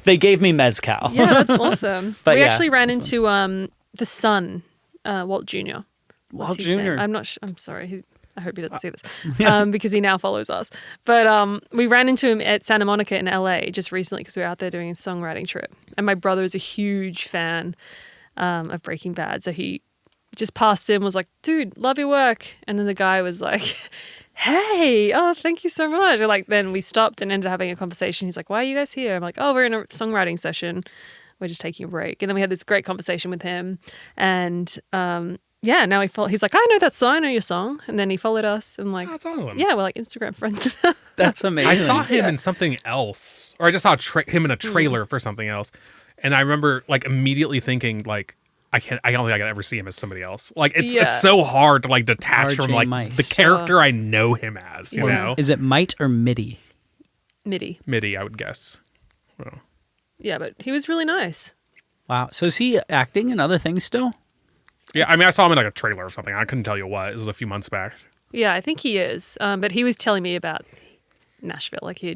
They gave me mezcal. Yeah, that's awesome. But we yeah, actually ran into the son, Walt Jr. Walt What's his name? Jr. I'm not I'm sorry. I hope he doesn't see this because he now follows us. But we ran into him at Santa Monica in LA just recently because we were out there doing a songwriting trip. And my brother is a huge fan of Breaking Bad. So he just passed him, was like, dude, love your work. And then the guy was like, hey, oh, thank you so much. And like, then we stopped and ended up having a conversation. He's like, why are you guys here? I'm like, oh, we're in a songwriting session. We're just taking a break. And then we had this great conversation with him. And yeah, now he's like, I know that song, I know your song. And then he followed us and like, That's awesome. yeah, we're like Instagram friends. That's amazing. I saw him in something else, or I just saw him in a trailer for something else, and I remember like immediately thinking like, I don't think I could ever see him as somebody else. Like it's so hard to like detach from RJ like Mice. the character I know him as. You know, Is it Might or MIDI? MIDI. I would guess. Well, Yeah, but he was really nice. Wow. So is he acting in other things still? yeah, I mean, I saw him in like a trailer or something. I couldn't tell you what. This was a few months back. Yeah, I think he is. But he was telling me about Nashville. Like he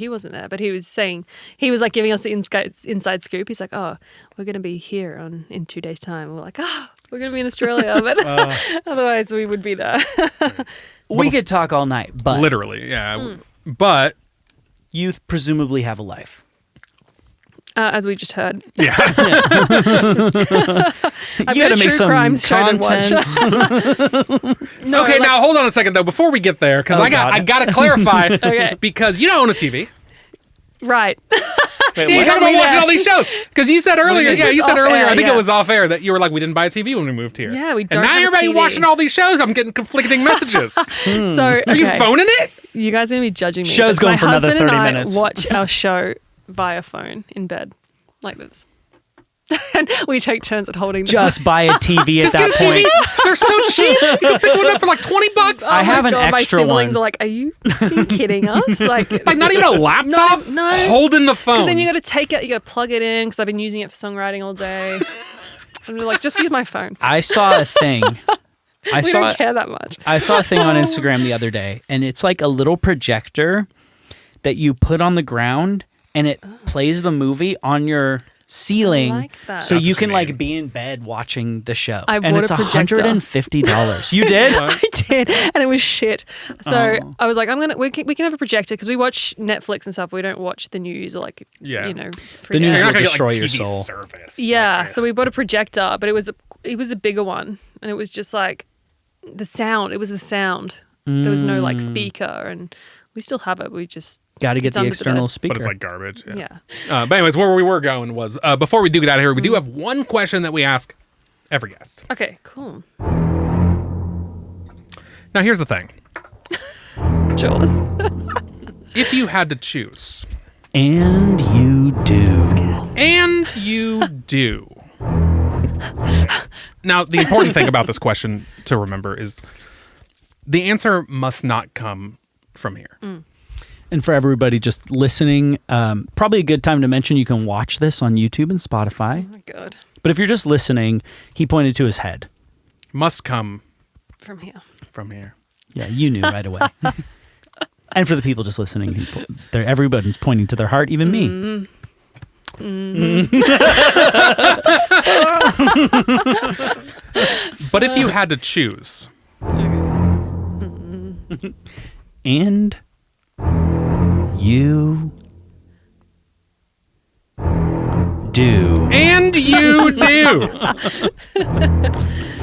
wasn't there, but he was saying, he was like giving us the inside scoop. He's like, oh, we're going to be here in 2 days' time. And we're like, we're going to be in Australia, but otherwise we would be there. We could talk all night, but Literally, yeah. But you presumably have a life. As we just heard. yeah, I've You got gotta a make true some crimes show to content. watch. No, okay, like- now hold on a second though. Before we get there, because Oh, I God. got to clarify. Okay. Because you don't own a TV. Right. Wait, Yeah, you're what? talking about watching all these shows because you said earlier. This Yeah, is you said off earlier. air, I think yeah. it was off air that you were like, we didn't buy a TV when we moved here. Yeah, we And don't now have a everybody TV. watching all these shows. I'm getting conflicting messages. So Are you okay. phoning it? You guys are going to be judging me. Show's but going my for another husband 30 and I minutes. watch our show via phone in bed like this. And we take turns at holding the Just buy a TV at Just that get a TV. point. They're so cheap. You can pick one up for like $20. I have an Oh my extra siblings one. are like, are you fucking kidding us? Like Like not even a laptop. No. Holding the phone. Because then you got to take it, you got to plug it in. Because I've been using it for songwriting all day. I'm like, just use my phone. I saw a thing. We don't care that much. I saw a thing on Instagram the other day, and it's like a little projector that you put on the ground, and it plays the movie on your ceiling, I like that. so That's you what you can like mean. be in bed watching the show. I and bought it's a projector. $150. You did? I did, and it was shit. So I was like, we can have a projector because we watch Netflix and stuff. We don't watch the news or like, Yeah. you know, The news You're will not gonna destroy get, your like, TV soul. service. Yeah, Like, so we bought a projector, but it was a bigger one, and it was just like the sound. It was the sound. There was no like speaker, and we still have it. We just Got to get it's the under external bed. speaker. But it's like garbage. Yeah. But anyways, where we were going was before we do get out of here, we do have one question that we ask every guest. Okay. Cool. Now here's the thing: Jaws. if you had to choose, And you do. and you do. Now, the important thing about this question to remember is the answer must not come from here. And for everybody just listening, probably a good time to mention you can watch this on YouTube and Spotify. Oh my god. But if you're just listening, he pointed to his head. Must come From here. from here. Yeah, you knew right away. And for the people just listening, everybody's pointing to their heart, even me. But if you had to choose, And you do. And you do.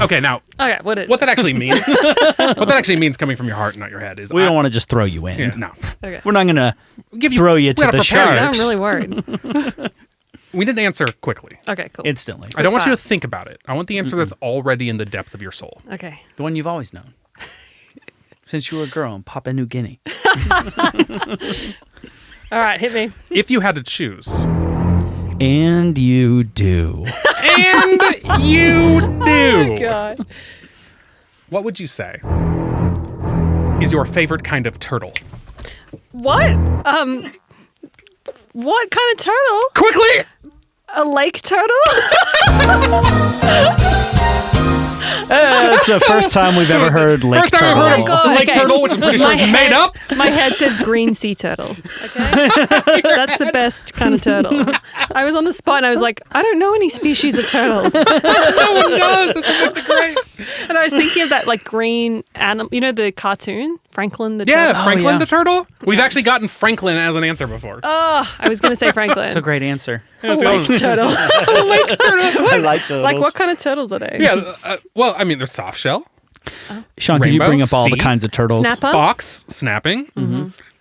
Okay, now Okay, what that actually means, coming from your heart, not your head, is We don't want to just throw you in. Yeah, no. Okay. We're not going to Give throw you we to gotta the prepare you. sharks. I'm really worried. We didn't answer quickly. Okay, cool. Instantly. I don't want you to fire. think about it. I want the answer that's already in the depths of your soul. Okay. The one you've always known. Since you were a girl in Papua New Guinea. All right, hit me. If you had to choose, And you do. and you do, Oh, God. what would you say is your favorite kind of turtle? What? What kind of turtle? Quickly! A lake turtle? It's the first time we've ever heard lake First time turtle. I've heard Oh, of God, lake okay. turtle, which I'm pretty sure My is head- made up. My head says green sea turtle. Okay? That's the best kind of turtle. I was on the spot and I was like, I don't know any species of turtles. No one does. That's great. And I was thinking of that like green animal, you know, the cartoon, Franklin the Yeah, turtle. Franklin yeah. the turtle. We've actually gotten Franklin as an answer before. Oh, I was going to say Franklin. That's a great answer. A lake turtle. I like turtles. Like what kind of turtles are they? Yeah. Well, I mean, there's soft shell, Sean, could you Rainbow, bring up all the sea, kinds of turtles? Snapper? box, snapping.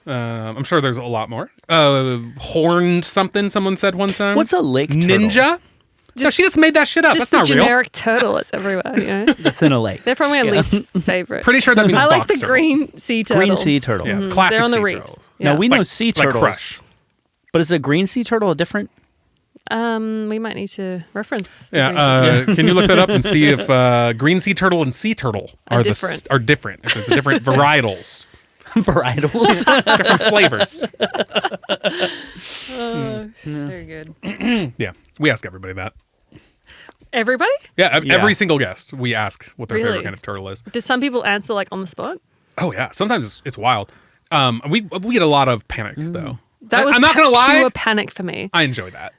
I'm sure there's a lot more. Horned something. Someone said one time. What's a lake turtle? ninja? No, she just made that shit up. Just That's the not real. generic turtle that's everywhere, you know? That's in a lake. They're probably my least favorite. Pretty sure that means I like box the turtle. green sea turtle. Green sea turtle. Yeah, classic They're on the sea reefs. turtles. Yeah. Now, we know Like- sea like turtles. Crush. But is a green sea turtle a different? We might need to reference. the green sea Yeah, can you look that up and see if green sea turtle and sea turtle Are different? different. Are different. If it's different varietals, Varietals. different flavors. Very good. Yeah, we ask everybody that. Everybody? Yeah, Yeah. every single guest we ask what their favorite Really? kind of turtle is. Do some people answer like on the spot? Oh yeah, sometimes it's wild. We get a lot of panic though. That was I'm not gonna lie. pure panic for me. I enjoy that.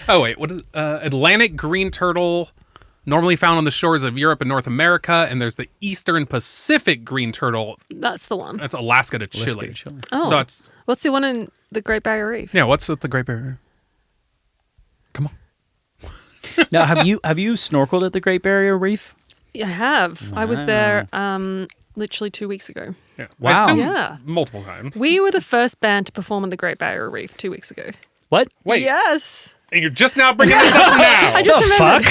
Oh wait, what is Atlantic green turtle? Normally found on the shores of Europe and North America, and there's the Eastern Pacific green turtle. That's the one. That's Alaska to Chile. Oh, So it's what's the one in the Great Barrier Reef? yeah. What's with the Great Barrier? Come on. Now, have you snorkeled at the Great Barrier Reef? I have. I was there literally 2 weeks ago. Yeah. Wow. I assume Yeah. multiple times. We were the first band to perform on the Great Barrier Reef 2 weeks ago. What? Wait, Yes. and you're just now bringing this up now. I just remembered.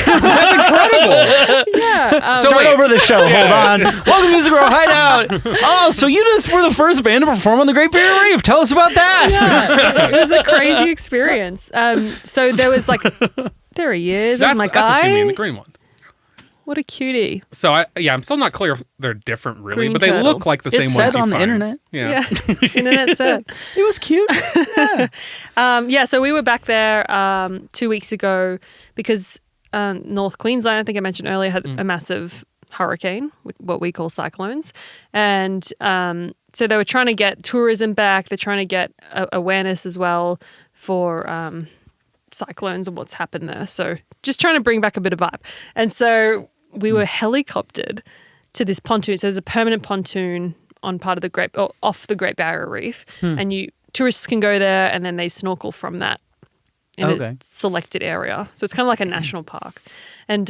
Yeah. Start wait. over the show. Hold on. Welcome to Music Row Hideout. Oh, so you just were the first band to perform on the Great Barrier Reef. Tell us about that. Yeah. It was a crazy experience. So there was like, there he is. There's my That's what you guy. mean, the green one. What a cutie. So I'm still not clear if they're different really, Green but they turtle. look like the same It ones said you on the find. internet. Yeah. Yeah. Internet said. It was cute. Yeah, so we were back there 2 weeks ago because North Queensland, I think I mentioned earlier, had a massive hurricane, what we call cyclones. And so they were trying to get tourism back. They're trying to get awareness as well for cyclones and what's happened there. So just trying to bring back a bit of vibe. And so we were helicoptered to this pontoon. So there's a permanent pontoon on part of the off the Great Barrier Reef, and tourists can go there and then they snorkel from that in Okay. a selected area. So it's kind of like a national park, and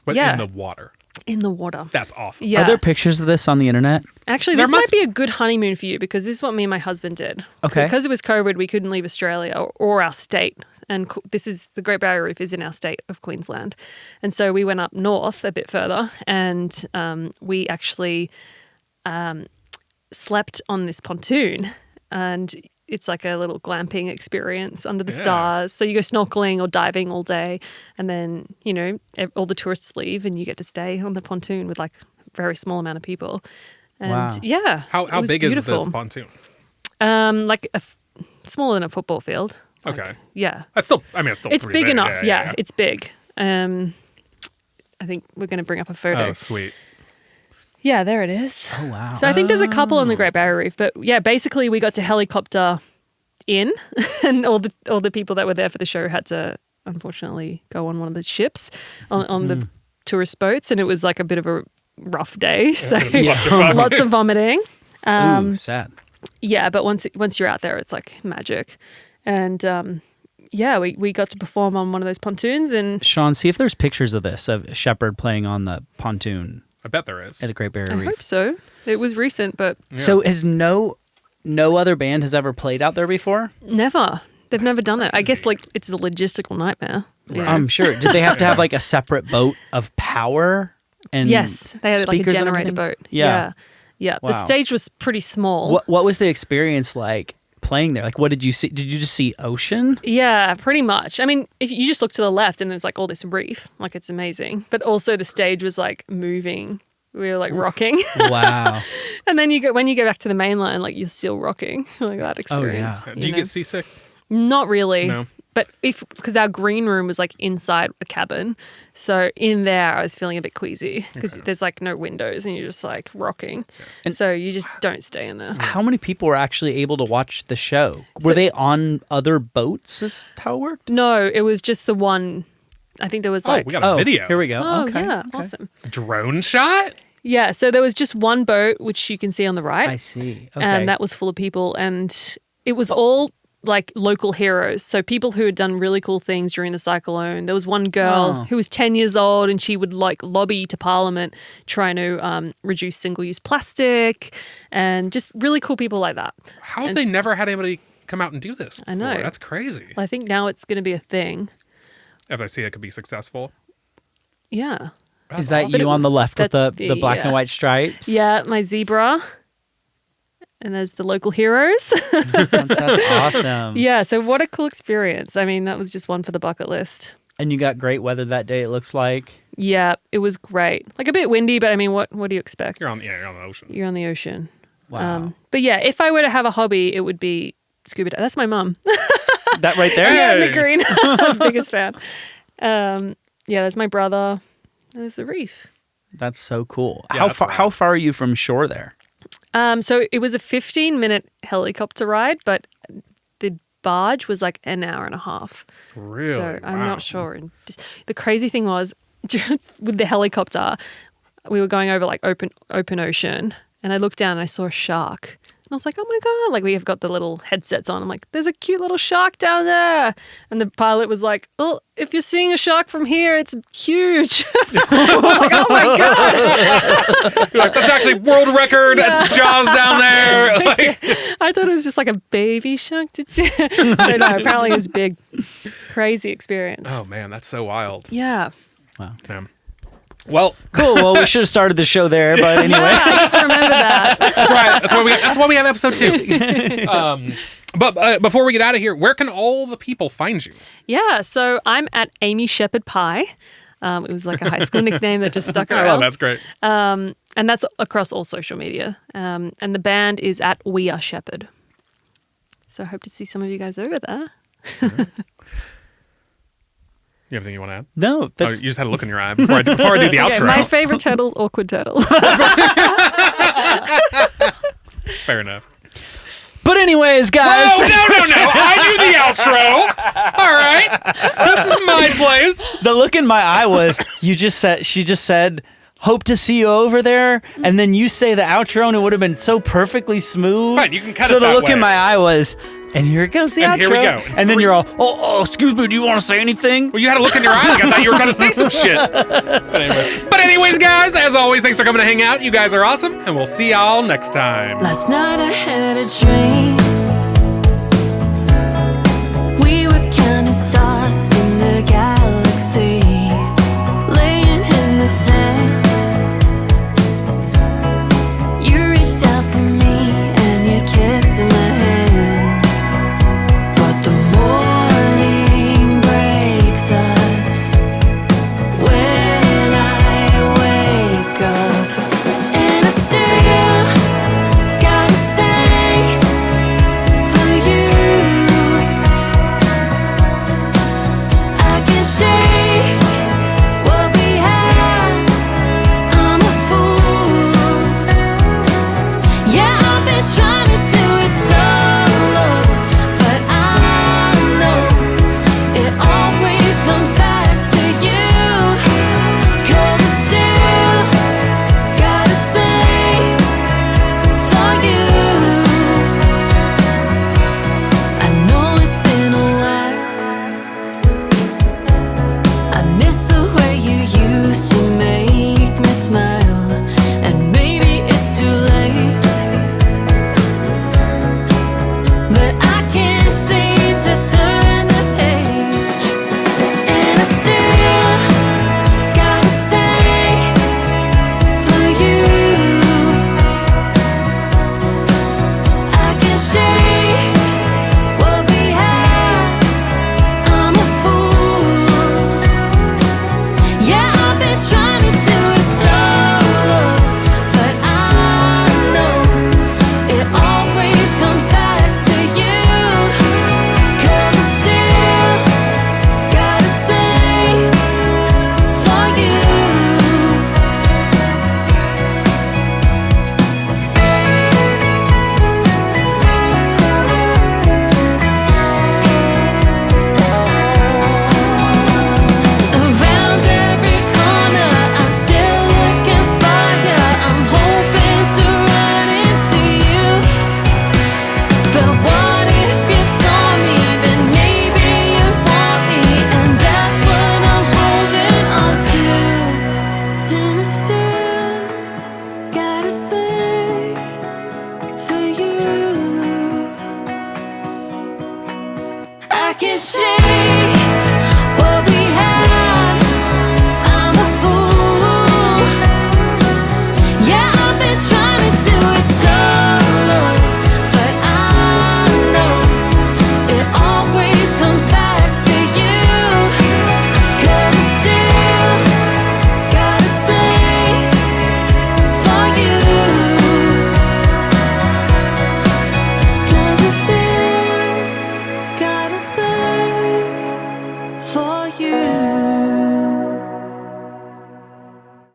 But yeah, in the water. in the water. That's awesome. Yeah, Are there pictures of this on the internet? actually, There this might must- be a good honeymoon for you because this is what me and my husband did. Okay. Because it was COVID, we couldn't leave Australia or our state. And this is the Great Barrier Reef is in our state of Queensland. And so we went up north a bit further and we actually slept on this pontoon. And it's like a little glamping experience under the Yeah. stars. So you go snorkeling or diving all day. And then, all the tourists leave and you get to stay on the pontoon with like a very small amount of people. And Wow. yeah. How it was big beautiful. is this pontoon? Like smaller than a football field. Like, Okay. Yeah. That's still. I mean, it's still. It's pretty big enough. Yeah, yeah. it's big. I think we're going to bring up a photo. Oh, sweet. Yeah, there it is. Oh, wow. So I think there's a couple on the Great Barrier Reef, but yeah, basically we got to helicopter in, and all the people that were there for the show had to unfortunately go on one of the ships on the tourist boats, and it was like a bit of a rough day. So Lots of fun. lots of vomiting. Ooh, sad. Yeah, but once you're out there, it's like magic. And we got to perform on one of those pontoons. And Sean, see if there's pictures of this, of Sheppard playing on the pontoon I bet there is. at the Great Barrier I Reef. hope so. It was recent, but So has no other band has ever played out there before? never. They've never done it. I guess like it's a logistical nightmare. you know? I'm sure. Did they have to have like a separate boat of power? And Yes, they had like a speakers and generator everything? boat. Yeah. Yeah. Wow. The stage was pretty small. What was the experience like playing there? Like, what did you see? Did you just see ocean? Yeah, pretty much. I mean, if you just look to the left and there's like all this reef, like it's amazing. But also the stage was like moving. We were like rocking. Wow. And then when you go back to the main line, like you're still rocking. Like that experience. yeah. Do you get seasick? Not really. No. But because our green room was like inside a cabin, so in there I was feeling a bit queasy because there's like no windows and you're just like rocking, and so you just don't stay in there. How many people were actually able to watch the show? Were they on other boats? Is how it worked? No, it was just the one. I think there was like we got a video. Here we go. oh okay. yeah, okay. awesome. Drone shot? Yeah, so there was just one boat which you can see on the right, I see. Okay. and that was full of people, and it was all like local heroes. So people who had done really cool things during the cyclone. There was one girl who was 10 years old and she would like lobby to Parliament trying to reduce single-use plastic and just really cool people like that. How have they never had anybody come out and do this I know. before? That's crazy. I think now it's going to be a thing. If I see it could be successful. Yeah. Is that But you on the left with that's the black yeah. and white stripes? Yeah, my zebra. And there's the local heroes. That's awesome. Yeah, so what a cool experience. I mean, that was just one for the bucket list. And you got great weather that day, it looks like. Yeah, it was great. Like a bit windy, but I mean, what do you expect? You're on the ocean. You're on the ocean. Wow. But yeah, if I were to have a hobby, it would be scuba diving. That's my mum. That right there? Yeah, Hey. Nick Green. Biggest fan. Yeah, that's my brother. And there's the reef. That's so cool. Yeah, how that's far wild. how far are you from shore there? So it was a 15-minute helicopter ride, but the barge was like an hour and a half. Really? So I'm Wow. not sure. And the crazy thing was, with the helicopter, we were going over like open ocean, and I looked down and I saw a shark. And I was like, oh my God, like we have got the little headsets on. I'm like, there's a cute little shark down there. And the pilot was like, oh, if you're seeing a shark from here, it's huge. I was like, oh my God. You're like, that's actually world record. That's Jaws down there. Like, I thought it was just like a baby shark. But no, apparently it was big. Crazy experience. oh man, that's so wild. Yeah. Damn. Well, Cool. Well, we should have started the show there, but anyway. I just remember that. that's right. That's why we have episode 2. But before we get out of here, where can all the people find you? Yeah, so I'm at Amy Sheppard Pie. It was like a high school nickname that just stuck Oh, around. that's great. And that's across all social media. And the band is at We Are Sheppard. So I hope to see some of you guys over there. You have anything you want to add? No, Oh, that's you just had a look in your eye before I do the outro. Okay, my favorite turtle's Awkward Turtle. Fair enough. But anyways, guys. Oh, no. I do the outro. All right. This is my place. The look in my eye was she just said, hope to see you over there, and then you say the outro and it would have been so perfectly smooth. Fine, you can cut so it the that look in way. my eye was, and here goes the outro. And here we go. And then you're all, oh, excuse me, do you want to say anything? Well, you had a look in your eye. Like I thought you were trying to say some shit. But anyways, guys, as always, thanks for coming to hang out. You guys are awesome, and we'll see y'all next time. Last night I had a dream.